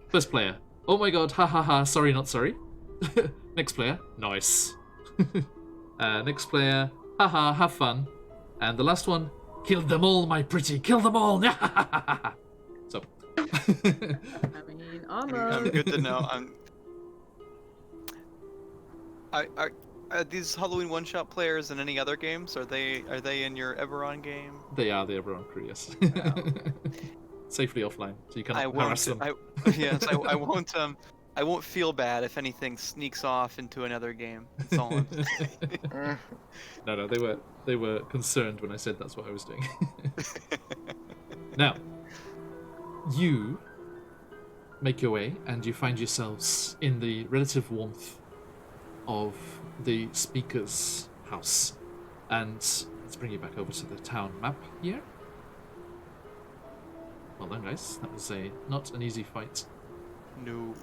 First player, oh my god, ha ha ha, sorry not sorry. Next player, nice. Next player, haha, have fun. And the last one, kill them all, my pretty, kill them all. So. I mean, almost. Good to know. Are these Halloween one-shot players in any other games? Are they in your Eberron game? They are the Eberron crew, yes. Oh. Safely offline, so you cannot I harass them. I won't feel bad if anything sneaks off into another game. That's all I'm saying. No, they were concerned when I said that's what I was doing. Now, you make your way and you find yourselves in the relative warmth of the speaker's house. And let's bring you back over to the town map here. Well done, guys. That was not an easy fight. No.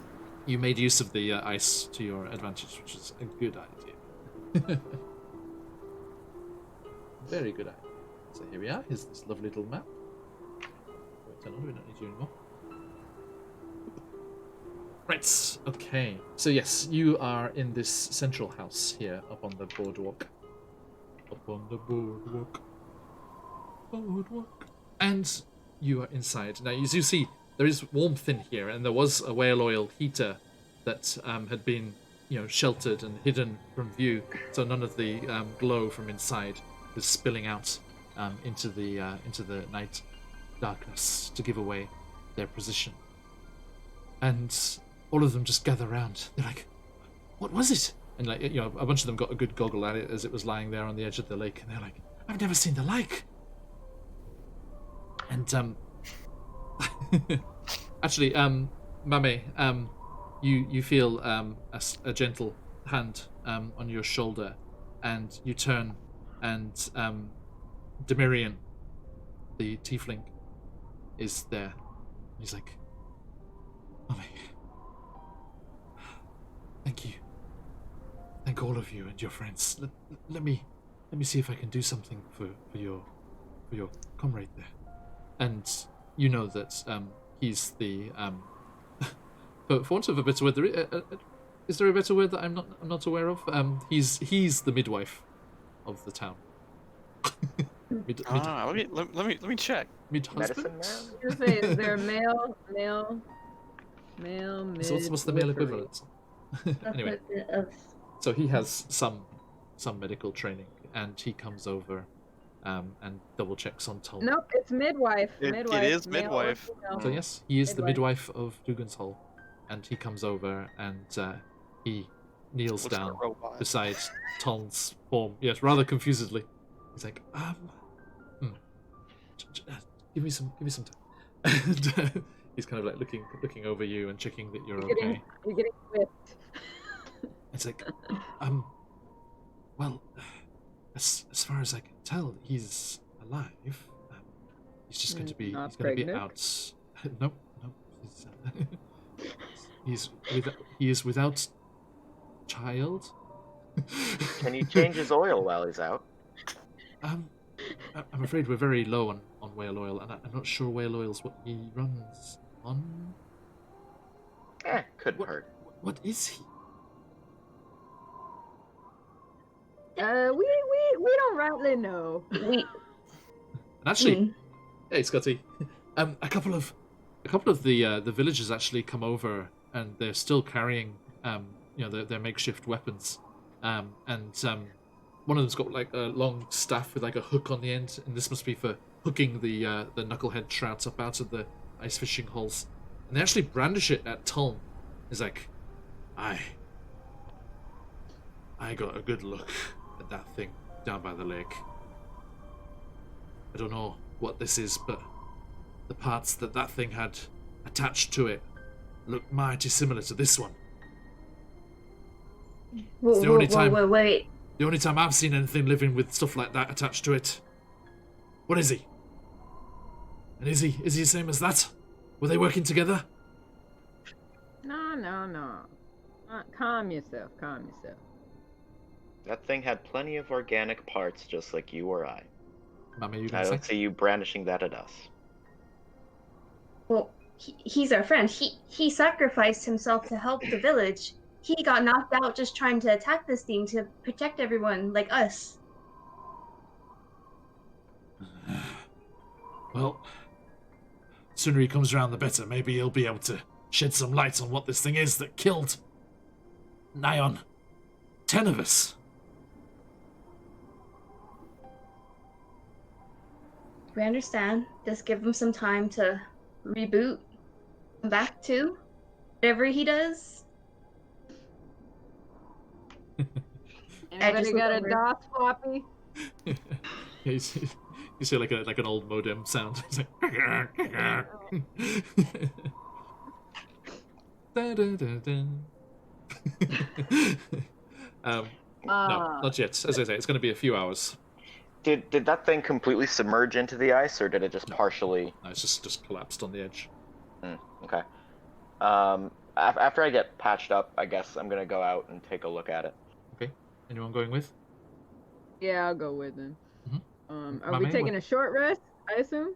You made use of the ice to your advantage, which is a good idea. Very good idea. So here we are. Here's this lovely little map. We don't need you anymore. Right, okay. So yes, you are in this central house here up on the boardwalk. Up on the boardwalk. Boardwalk. And you are inside. Now, as you see, there is warmth in here, and there was a whale oil heater that had been, sheltered and hidden from view, so none of the glow from inside was spilling out into the night darkness to give away their position. And all of them just gather around. They're like, "What was it?" And a bunch of them got a good goggle at it as it was lying there on the edge of the lake, and they're like, "I've never seen the like." And actually, Mame, you feel a gentle hand on your shoulder, and you turn, and Demirian, the tiefling, is there. He's like, "Mame, thank you. Thank all of you and your friends. Let me see if I can do something for your comrade there." And you know that he's the for want of a better word, is there a better word that I'm not aware of? He's the midwife of the town. Let me check. Mid-husband? Medicine man? I was gonna say, is there a male So what's the male equivalent? Anyway, so he has some medical training, and he comes over and double checks on Tolman. Nope, it's midwife. It is male or midwife. female. So yes, he is the Midwife. midwife of Dugan's Hall, and he comes over and he kneels Looks like a down robot. beside Toln's form. Yes, rather confusedly. He's like, give me some time. And he's kind of like looking over you and checking that you're okay. You're getting whipped. It's like, well, as far as I can tell, he's alive. He's just going to be. Not He's going to be pregnant? out. Nope. He is without child. Can you change his oil while he's out? I'm afraid we're very low on whale oil, and I'm not sure whale oil's what he runs on. Couldn't hurt. What is he? We don't rightly know. We And actually, hey Scotty, a couple of a couple of the villagers actually come over, and they're still carrying their makeshift weapons, and one of them's got like a long staff with like a hook on the end, and this must be for hooking the knucklehead trouts up out of the ice fishing holes, and they actually brandish it at Tulm. He's like, I got a good look at that thing down by the lake. I don't know what this is, but the parts that thing had attached to it look mighty similar to this one. Whoa, the only whoa, time- whoa, wait. The only time I've seen anything living with stuff like that attached to it. What is he? And is he the same as that? Were they working together? No. Calm yourself. That thing had plenty of organic parts, just like you or I. Mama, you I gonna don't say? see you brandishing that at us. Well, he's our friend. He sacrificed himself to help the village. He got knocked out just trying to attack this thing to protect everyone, like us. Well, sooner he comes around the better. Maybe he'll be able to shed some light on what this thing is that killed nigh on 10 of us. We understand. Just give him some time to reboot, come back to whatever he does. Anybody just got a remembered. DOS floppy? Yeah, you see like an old modem sound. It's like da, da, da, da. No, not yet. As I say, it's going to be a few hours. Did that thing completely submerge into the ice, or did it just partially? No, it's just collapsed on the edge. Okay. After I get patched up, I guess I'm gonna go out and take a look at it. Okay. Anyone going with? Yeah, I'll go with him. Mhm. Are My we man, taking what- a short rest, I assume?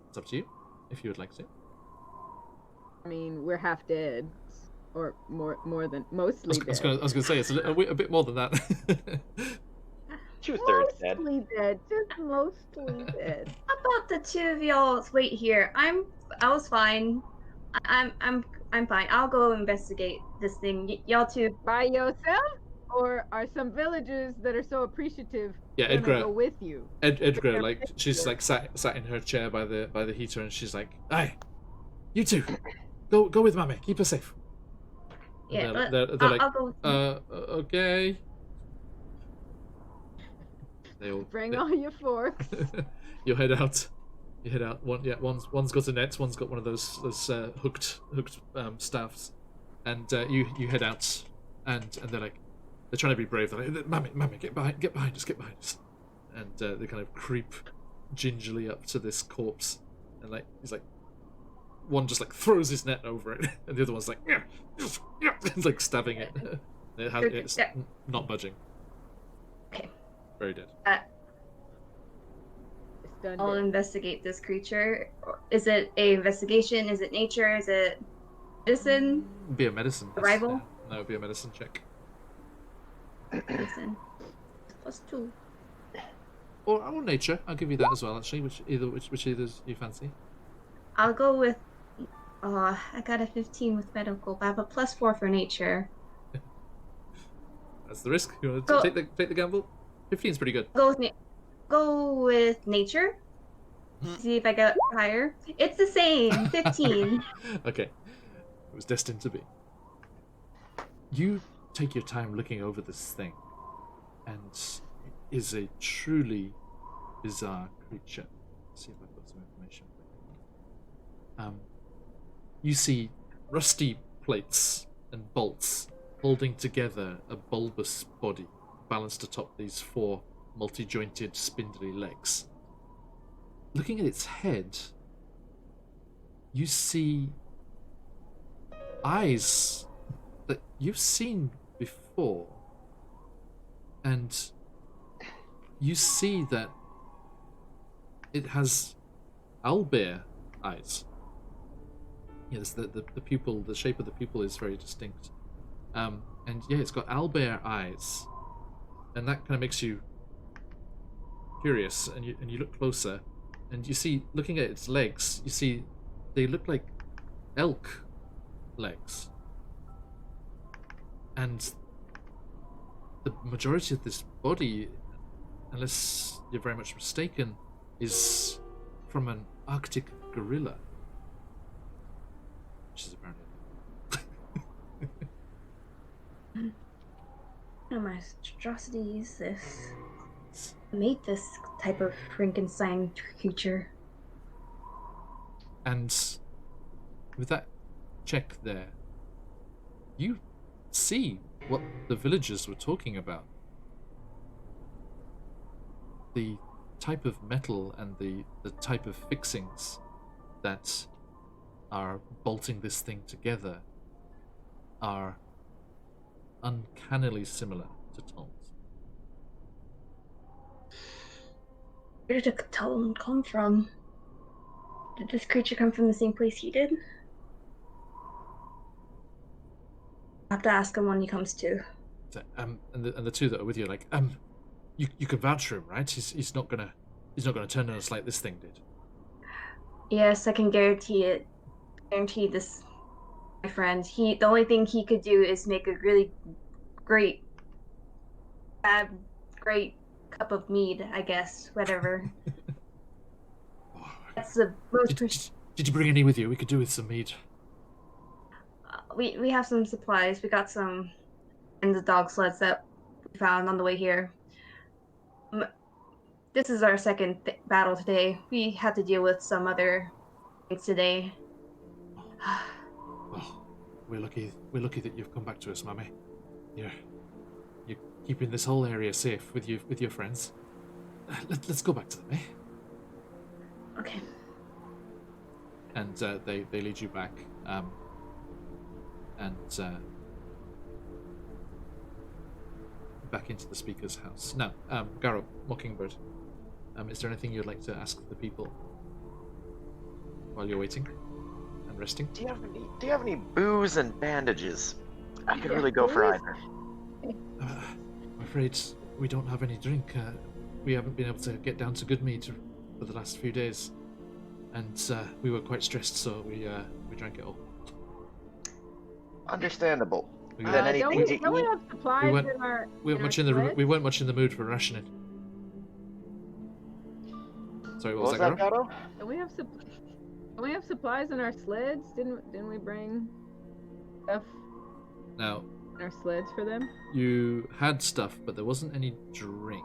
It's up to you, if you would like to. I mean, we're half dead. Or mostly I was dead. gonna say it's a bit more than that. 2/3 dead. Mostly dead. Just mostly dead. How about the two of y'all wait here? I was fine. I'm fine. I'll go investigate this thing. Y'all two. By yourself? Or are some villagers that are so appreciative Yeah, gonna Edgar. go with you? Edgar, like she's like sat in her chair by the heater, and she's like, "Aye, you two, go with Mummy. Keep her safe." And Yeah, they're like, I'll go with okay. They all Bring all your forks. you head out. You head out. One's got a net. One's got one of those hooked staffs, and you head out, and they're like, they're trying to be brave. They're like, "Mummy, get behind us, get behind us," and they kind of creep gingerly up to this corpse, and like he's like, one just like throws his net over it, and the other one's like, yeah, it's like stabbing it. It's not budging. Okay. Very dead. It's done I'll dead. investigate this creature. Is it a investigation? Is it nature? Is it medicine? Be a medicine. Survival? Yeah. No, it'd be a medicine check. Medicine. +2. Or nature. I'll give you that as well. Actually, which either you fancy. I'll go with. Oh, I got a 15 with medical, but I have a +4 for nature. That's the risk. You want Go. to take the gamble? 15's pretty good. Go with nature. See if I get higher. It's the same. 15. Okay. It was destined to be. You take your time looking over this thing, and it is a truly bizarre creature. Let's see if I've got some information for you. You see rusty plates and bolts holding together a bulbous body balanced atop these 4 multi-jointed, spindly legs. Looking at its head, you see eyes that you've seen before, and you see that it has owlbear eyes. Yes, the pupil, the shape of the pupil is very distinct. And yeah, it's got owlbear eyes, and that kind of makes you curious. And you look closer, and you see, looking at its legs, you see they look like elk legs. And the majority of this body, unless you're very much mistaken, is from an Arctic gorilla. Which is apparently... What monstrosity is this? Who made this type of Frankenstein creature? And with that check there, you see what the villagers were talking about. The type of metal and the type of fixings that are bolting this thing together are uncannily similar to Tom's. Where did the Cthulhu come from? Did this creature come from the same place he did? I have to ask him when he comes to. So, and the two that are with you are like, you can vouch for him, right? He's not gonna turn on us like this thing did. Yes, I can guarantee it. Guarantee this, my friend. The only thing he could do is make a really great cup of mead, I guess. Whatever. That's the most. Did you bring any with you? We could do with some mead. We have some supplies. We got some in the dog sleds that we found on the way here. This is our second battle today. We had to deal with some other things today. Well, we're lucky that you've come back to us, Mummy. You're keeping this whole area safe with your friends. Let's go back to them, eh? Okay. And they lead you back. And back into the speaker's house. Now, Garrow, Mockingbird, is there anything you'd like to ask the people while you're waiting and resting? Do you have any booze and bandages? I could really go for either. I'm afraid we don't have any drink. We haven't been able to get down to good mead for the last few days, and we were quite stressed, so we drank it all. Understandable. We Then anything to don't we eat? have supplies We weren't- in our We weren't much in sleds? we weren't much in the mood for rationing. Sorry, what was that, Garrow? Gato? Don't we have supplies in our sleds? Didn't we bring stuff Now, in our sleds for them? you had stuff, but there wasn't any drink.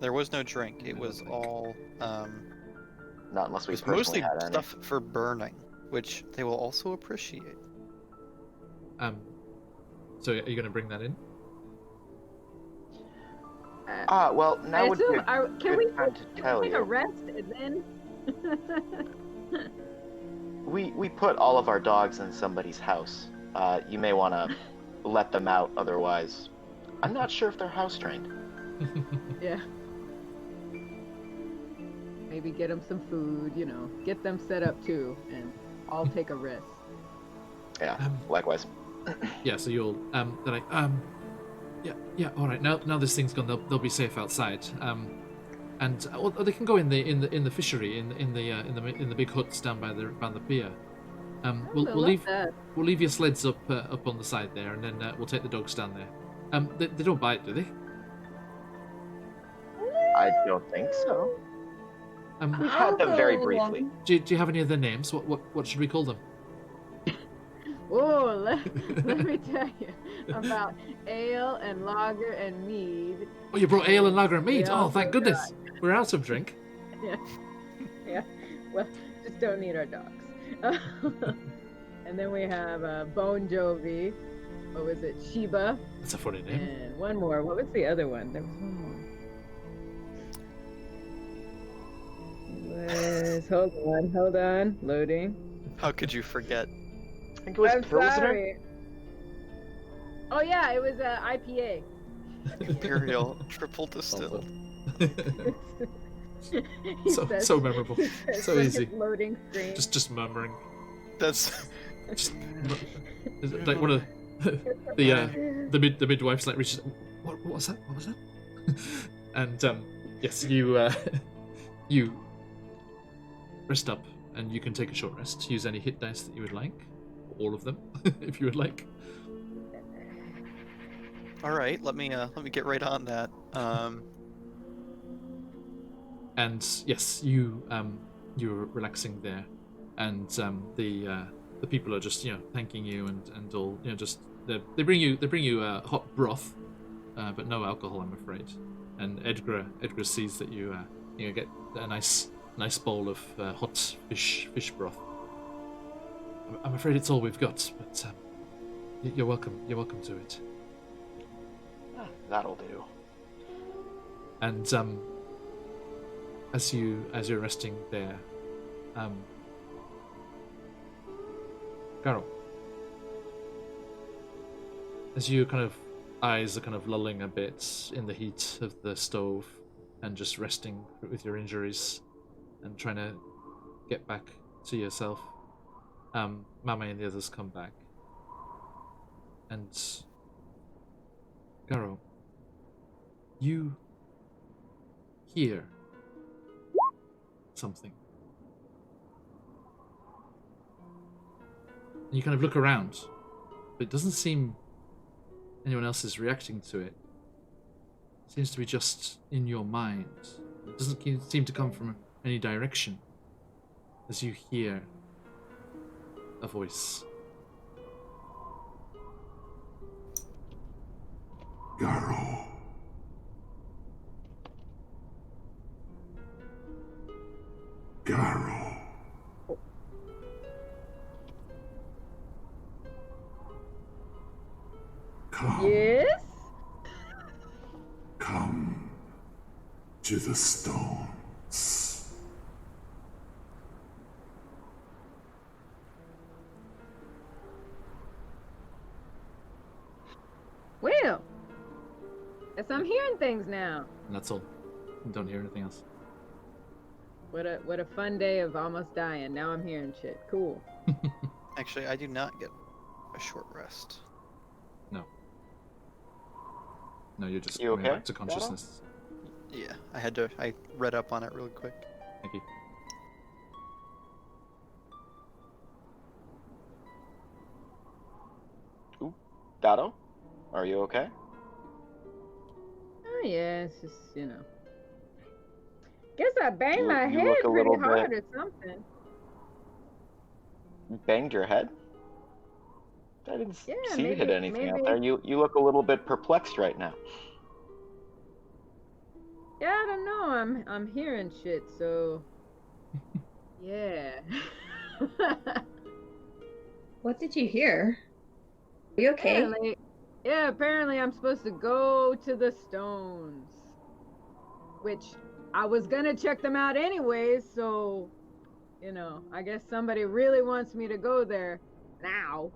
There was no drink. It was all Not unless we it's personally mostly had any. stuff for burning, which they will also appreciate. So are you going to bring that in? Well, I now would be assume, a can we good time to tell take a you. rest and then? We put all of our dogs in somebody's house. You may want to let them out, otherwise, I'm not sure if they're house trained. Yeah. Maybe get them some food, get them set up too, and I'll take a rest. Yeah, likewise. Yeah, so you'll they're like yeah, all right. Now this thing's gone. They'll be safe outside. And or they can go in the fishery in the big huts down by the pier. We'll leave your sleds up on the side there, and then we'll take the dogs down there. They don't bite, do they? I don't think so. We've I'll had them very go briefly. along. Do you have any other names? What should we call them? Oh, let me tell you about ale and lager and mead. Oh, you brought ale and lager and mead. Yeah, Oh, thank goodness. We're out of drink. Yeah. Well, just don't need our dogs. And then we have Bon Jovi. What was it? Sheba. That's a funny name. And one more. What was the other one? There was one more. It was, hold on. Loading. How could you forget? I think it was I'm Pilsner. sorry. Oh yeah, it was IPA. Imperial triple distilled. He says- so memorable. he says So like easy. his loading screen. Just murmuring. That's Just like one of the midwife's like reaches. What was that? What was that? And yes, you rest up and you can take a short rest. Use any hit dice that you would like, all of them, if you would like. All right, let me get right on that. And yes, you're relaxing there, and the people are just thanking you and all just they bring you hot broth, but no alcohol, I'm afraid. And Edgar sees that you get a nice bowl of hot fish broth. I'm afraid it's all we've got, but you're welcome to it. That'll do. And as you're resting there, Carol, as your eyes are kind of lulling a bit in the heat of the stove and just resting with your injuries and trying to get back to yourself, Mame and the others come back. And Garo, you hear something. And you kind of look around, but it doesn't seem anyone else is reacting to it. It seems to be just in your mind. It doesn't seem to come from any direction. As you hear a voice. Garo. Garo. Come. Yes? Come to the stones. Well, guess I'm hearing things now. And that's all. You don't hear anything else. What a fun day of almost dying. Now I'm hearing shit. Cool. Actually, I do not get a short rest. No, you're just You coming okay, back to consciousness. Yeah, I read up on it really quick. Thank you. Ooh, Dado, are you okay? Oh yeah, it's just Guess I banged You- my you head look a pretty little hard bit- or something. You banged your head? I didn't Yeah, see you hit maybe- anything out maybe- there. You look a little bit perplexed right now. Yeah, I don't know. I'm hearing shit, so yeah. What did you hear? Are you okay? Apparently I'm supposed to go to the stones. Which I was gonna check them out anyways, so I guess somebody really wants me to go there now.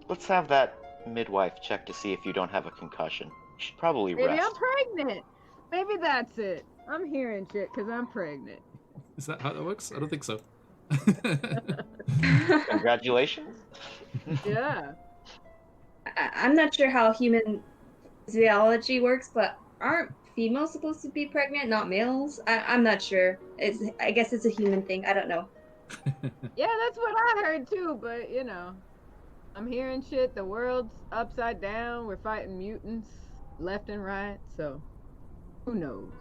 Let's have that midwife check to see if you don't have a concussion. You should probably Maybe rest. I'm pregnant. Maybe that's it. I'm hearing shit because I'm pregnant. Is that how that works? I don't think so. Congratulations. Yeah. I'm not sure how human physiology works, but aren't females supposed to be pregnant, not males? I'm not sure. I guess it's a human thing. I don't know. Yeah, that's what I heard too, but I'm hearing shit. The world's upside down. We're fighting mutants left and right, so who knows?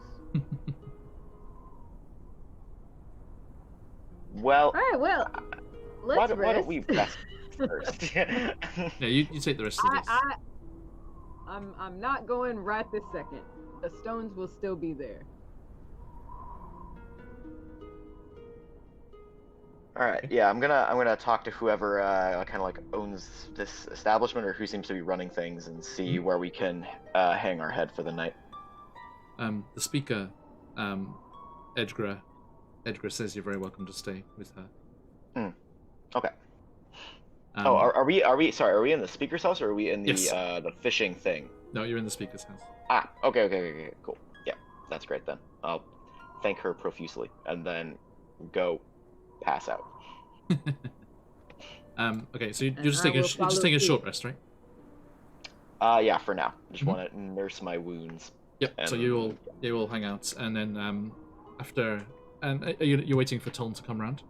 Well, All right, well, let's why rest. don't we rest first? Yeah, you take the rest of this. I'm not going right this second. The stones will still be there. All right, yeah, I'm gonna talk to whoever kind of like owns this establishment or who seems to be running things and see where we can hang our head for the night. The speaker, Edgar says you're very welcome to stay with her. Okay. Um, are we? Sorry, are we in the speaker's house or are we in the Yes. The fishing thing? No, you're in the speaker's house. Ah, okay, cool. Yeah, that's great then. I'll thank her profusely and then go pass out. Okay, so you're And just I taking will follow a suit. short rest, right? Yeah, for now. Just Mhm. want to nurse my wounds. Yep. So And- you all hang out, and then after And you're waiting for Toln to come round?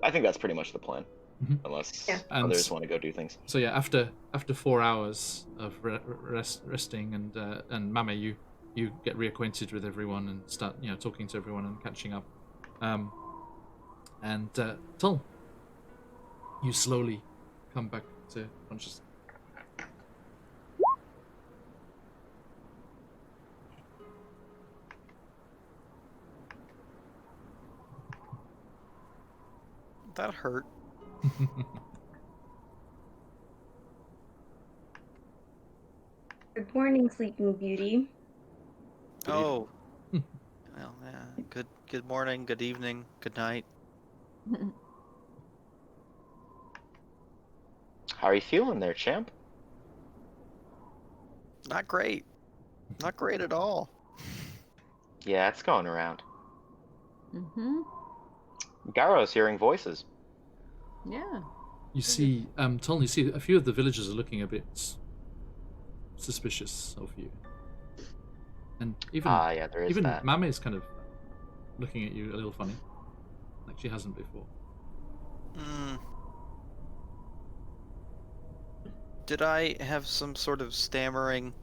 I think that's pretty much the plan, Mhm. unless Yeah. others want to go do things. So yeah, after 4 hours of resting and Mame, you get reacquainted with everyone and start talking to everyone and catching up. And Toln, you slowly come back to consciousness. That hurt. Good morning, Sleeping Beauty. Oh. Well, yeah. Good morning, good evening, good night. How are you feeling there, champ? Not great. Not great at all. Yeah, it's going around. Mm-hmm. Garo's hearing voices. Yeah. You see, Toln, you see a few of the villagers are looking a bit suspicious of you, and even Yeah, there is that. Mame is kind of looking at you a little funny, like she hasn't before. Did I have some sort of stammering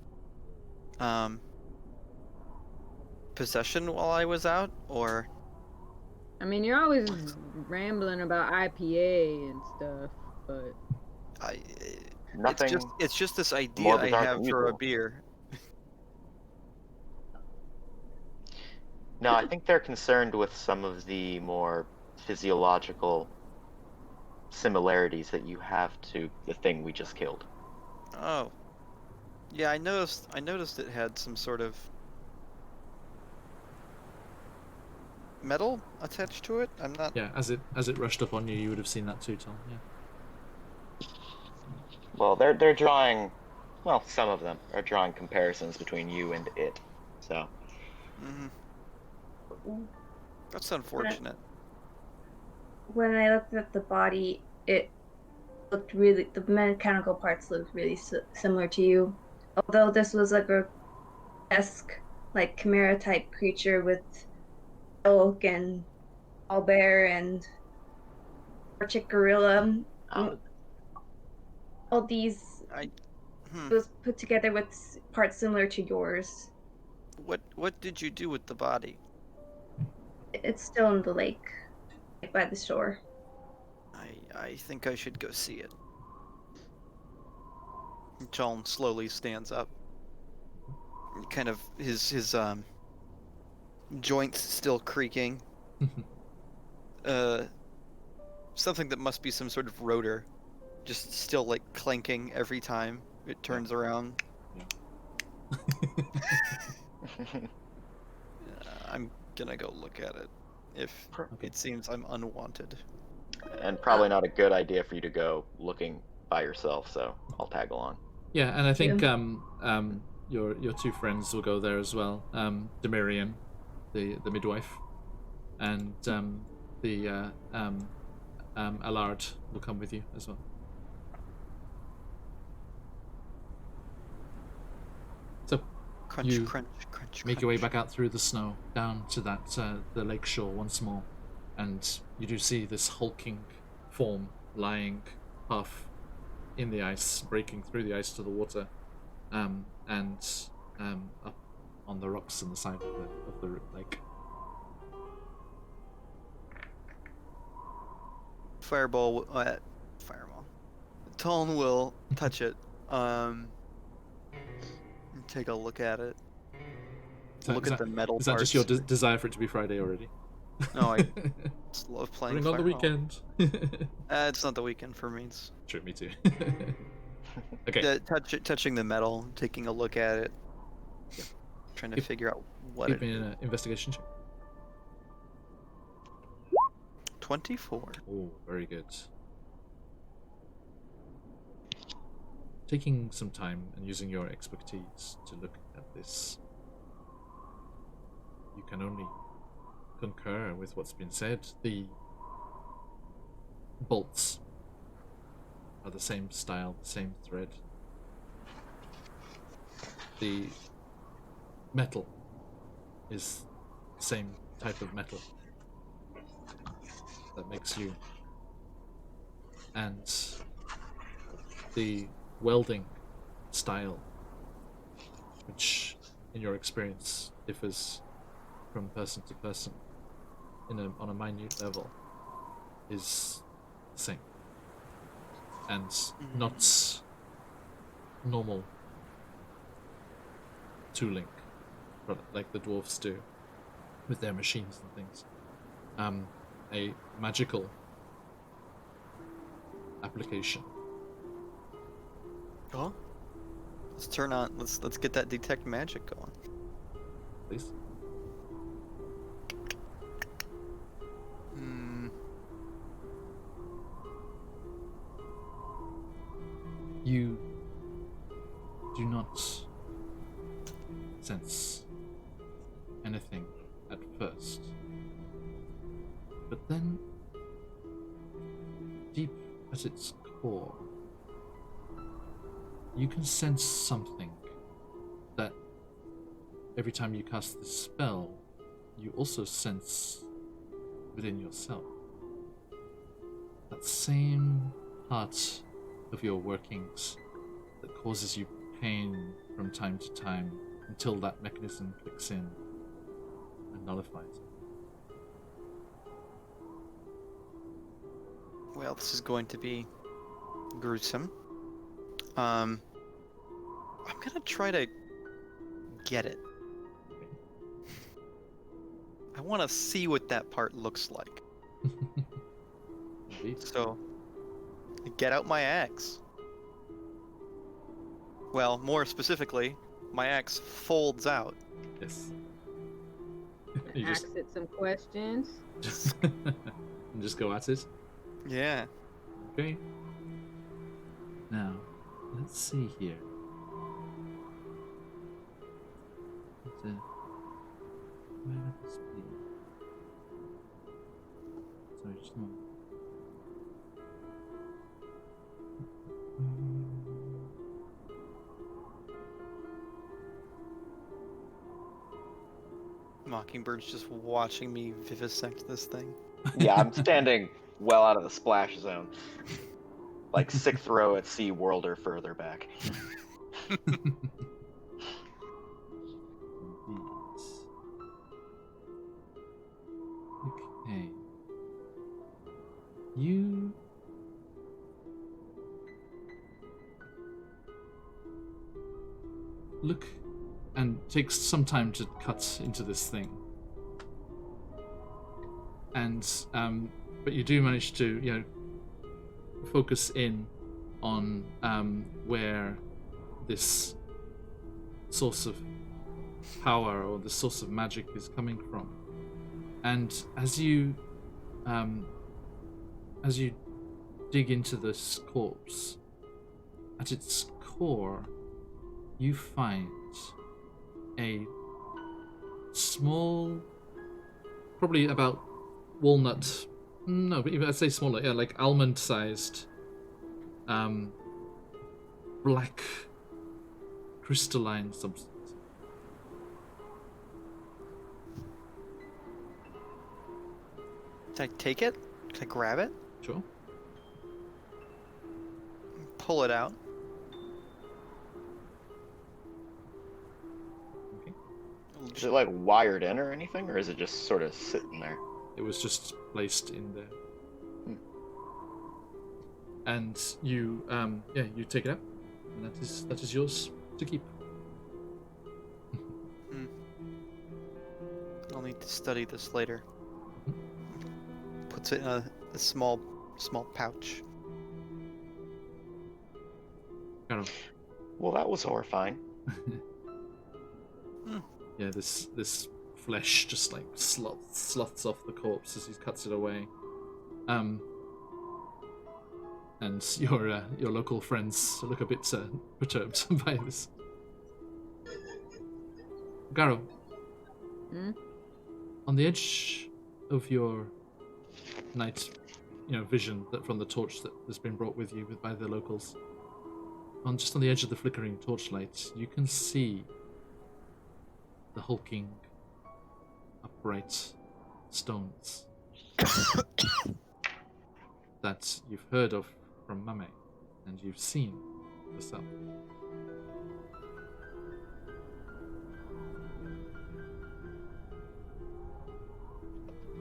possession while I was out, or? I mean, you're always rambling about IPA and stuff, but Nothing it's just this idea more I bizarre have than for a usual. beer. No, I think they're concerned with some of the more physiological similarities that you have to the thing we just killed. Oh. Yeah, I noticed it had some sort of metal attached to it. I'm not. Yeah, as it rushed up on you, you would have seen that too, Toln. Yeah. Well, they're drawing, well, some of them are drawing comparisons between you and it. So, That's unfortunate. When I looked at the body, it looked really, the mechanical parts looked really similar to you. Although this was like a esque, like chimera type creature with elk and owlbear and Arctic gorilla. All these was put together with parts similar to yours. What did you do with the body? It's still in the lake, like by the shore. I think I should go see it. John slowly stands up. Kind of his joints still creaking. Something that must be some sort of rotor, just still like clanking every time it turns around. I'm gonna go look at it. If it seems I'm unwanted. And probably not a good idea for you to go looking by yourself, so I'll tag along. Yeah, and I think your two friends will go there as well. Demirian, the midwife, and the Allard will come with you as well. So crunch, you crunch, make your way back out through the snow down to that the lake shore once more, and you do see this hulking form lying half in the ice, breaking through the ice to the water, and up on the rocks on the side of the lake. Fireball. Tone will touch it. Take a look at it. Look at the metal. Is that just your desire for it to be Friday already? No, I just love playing Bring on Fireball. the weekend. It's not the weekend for me. It's... True, me too. Okay. Touching the metal, taking a look at it, trying to figure out what Give it me is. an investigation check. 24. Oh, very good. Taking some time and using your expertise to look at this, you can only concur with what's been said. The bolts are the same style, the same thread. The metal is same type of metal that makes you. And the welding style, which in your experience differs from person to person on a minute level, is the same. And not normal tooling, but like the dwarves do with their machines and things. A magical application. Well, let's turn on. Let's get that detect magic going. Please. You do not sense anything at first, but then deep at its core, you can sense something that every time you cast this spell, you also sense within yourself. That same part of your workings that causes you pain from time to time until that mechanism clicks in and nullifies it. Well, this is going to be gruesome. I'm gonna try to get it. I want to see what that part looks like. Indeed. So, get out my axe. Well, more specifically, my axe folds out. Yes. You Ask it some questions. and just go at it. Yeah. Okay. Now, let's see here. Where would this be? Sorry, just a moment. Mockingbird's just watching me vivisect this thing. Yeah, I'm standing well out of the splash zone. Like 6th row at Sea World or further back. Okay. You look and takes some time to cut into this thing. And but you do manage to, focus in on where this source of power or the source of magic is coming from. And as you dig into this corpse, at its core, you find a small, probably about walnut, no, but even I'd say smaller, yeah, like almond-sized, black crystalline substance. Can I take it? Can I grab it? Sure. Pull it out. Okay. Is it like wired in or anything, or is it just sort of sitting there? It was just placed in there. And you, you take it out, and that is yours to keep. I'll need to study this later. Puts it in a small pouch. Kind of. Well, that was horrifying. Yeah, this flesh just like sloths off the corpse as he cuts it away. And your local friends look a bit perturbed by this. Garo, on the edge of your night, vision that from the torch that has been brought with you by the locals, just on the edge of the flickering torchlight, you can see the hulking, upright stones that you've heard of from Mame and you've seen yourself.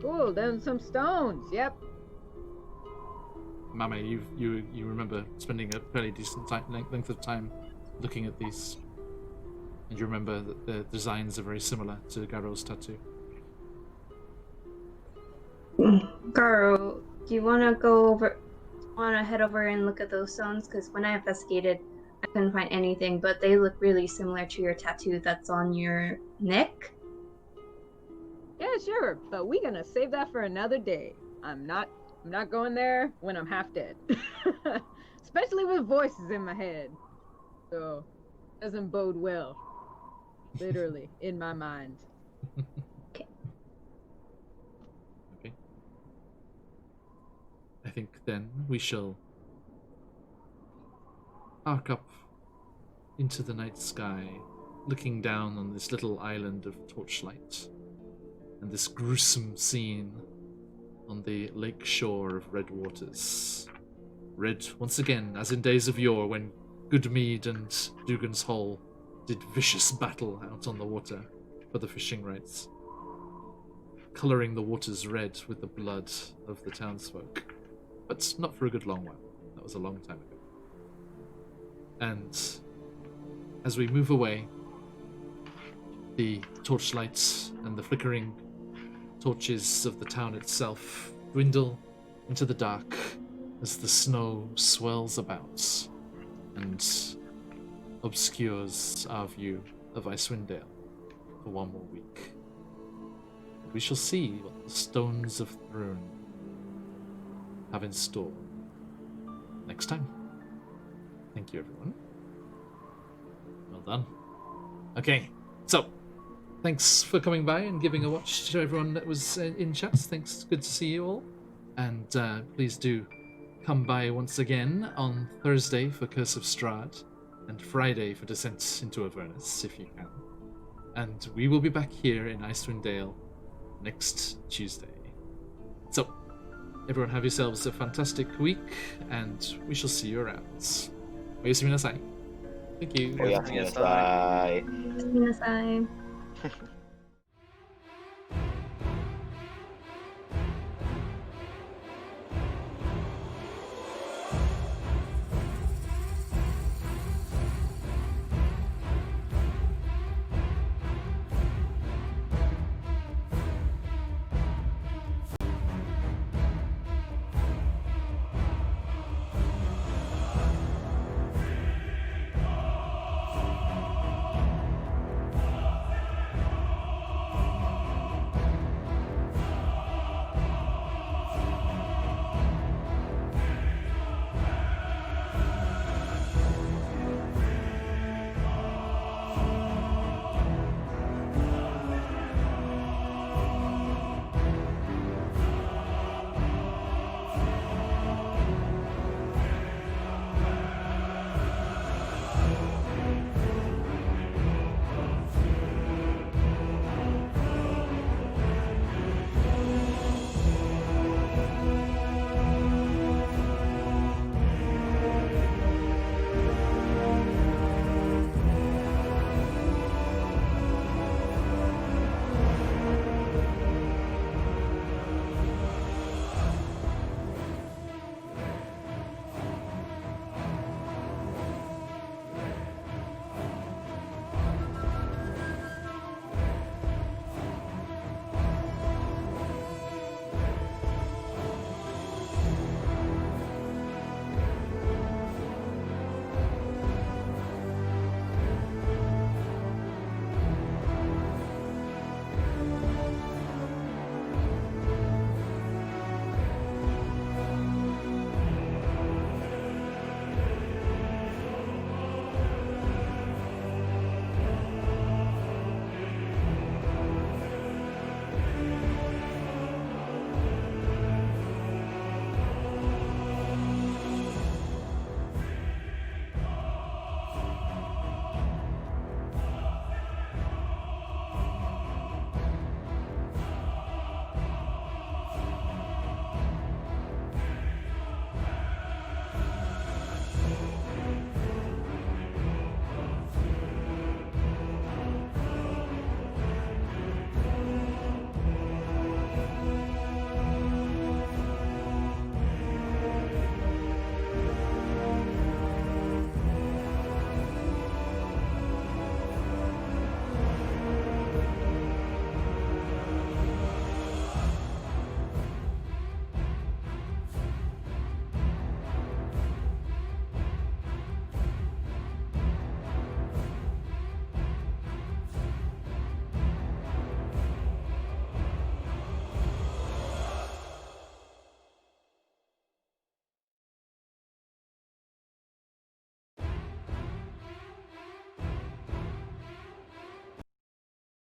Cool, then some stones. Yep. Mame, you remember spending a fairly decent length of time looking at these, and you remember that the designs are very similar to Garo's tattoo. Garo, do you want to head over and look at those stones? Because when I investigated, I couldn't find anything, but they look really similar to your tattoo that's on your neck. Yeah, sure, but we're gonna save that for another day. I'm not going there when I'm half dead. Especially with voices in my head. So, doesn't bode well. Literally, in my mind. Okay. I think then we shall arc up into the night sky, looking down on this little island of torchlight and this gruesome scene on the lake shore of Red Waters. Red, once again, as in days of yore when Goodmead and Dugan's Hall did vicious battle out on the water for the fishing rights, colouring the waters red with the blood of the townsfolk. But not for a good long while. That was a long time ago. And as we move away, the torchlights and the flickering torches of the town itself dwindle into the dark as the snow swirls about and obscures our view of Icewind Dale for one more week. And we shall see what the Stones of Throne have in store next time. Thank you, everyone. Well done. Okay, so thanks for coming by and giving a watch to everyone that was in chat. Thanks, good to see you all. And please do come by once again on Thursday for Curse of Strahd and Friday for Descent into Avernus, if you can. And we will be back here in Icewind Dale next Tuesday. So, everyone have yourselves a fantastic week, and we shall see you around. Oyasumi nasai. Thank you. Oyasumi nasai. Oyasumi nasai.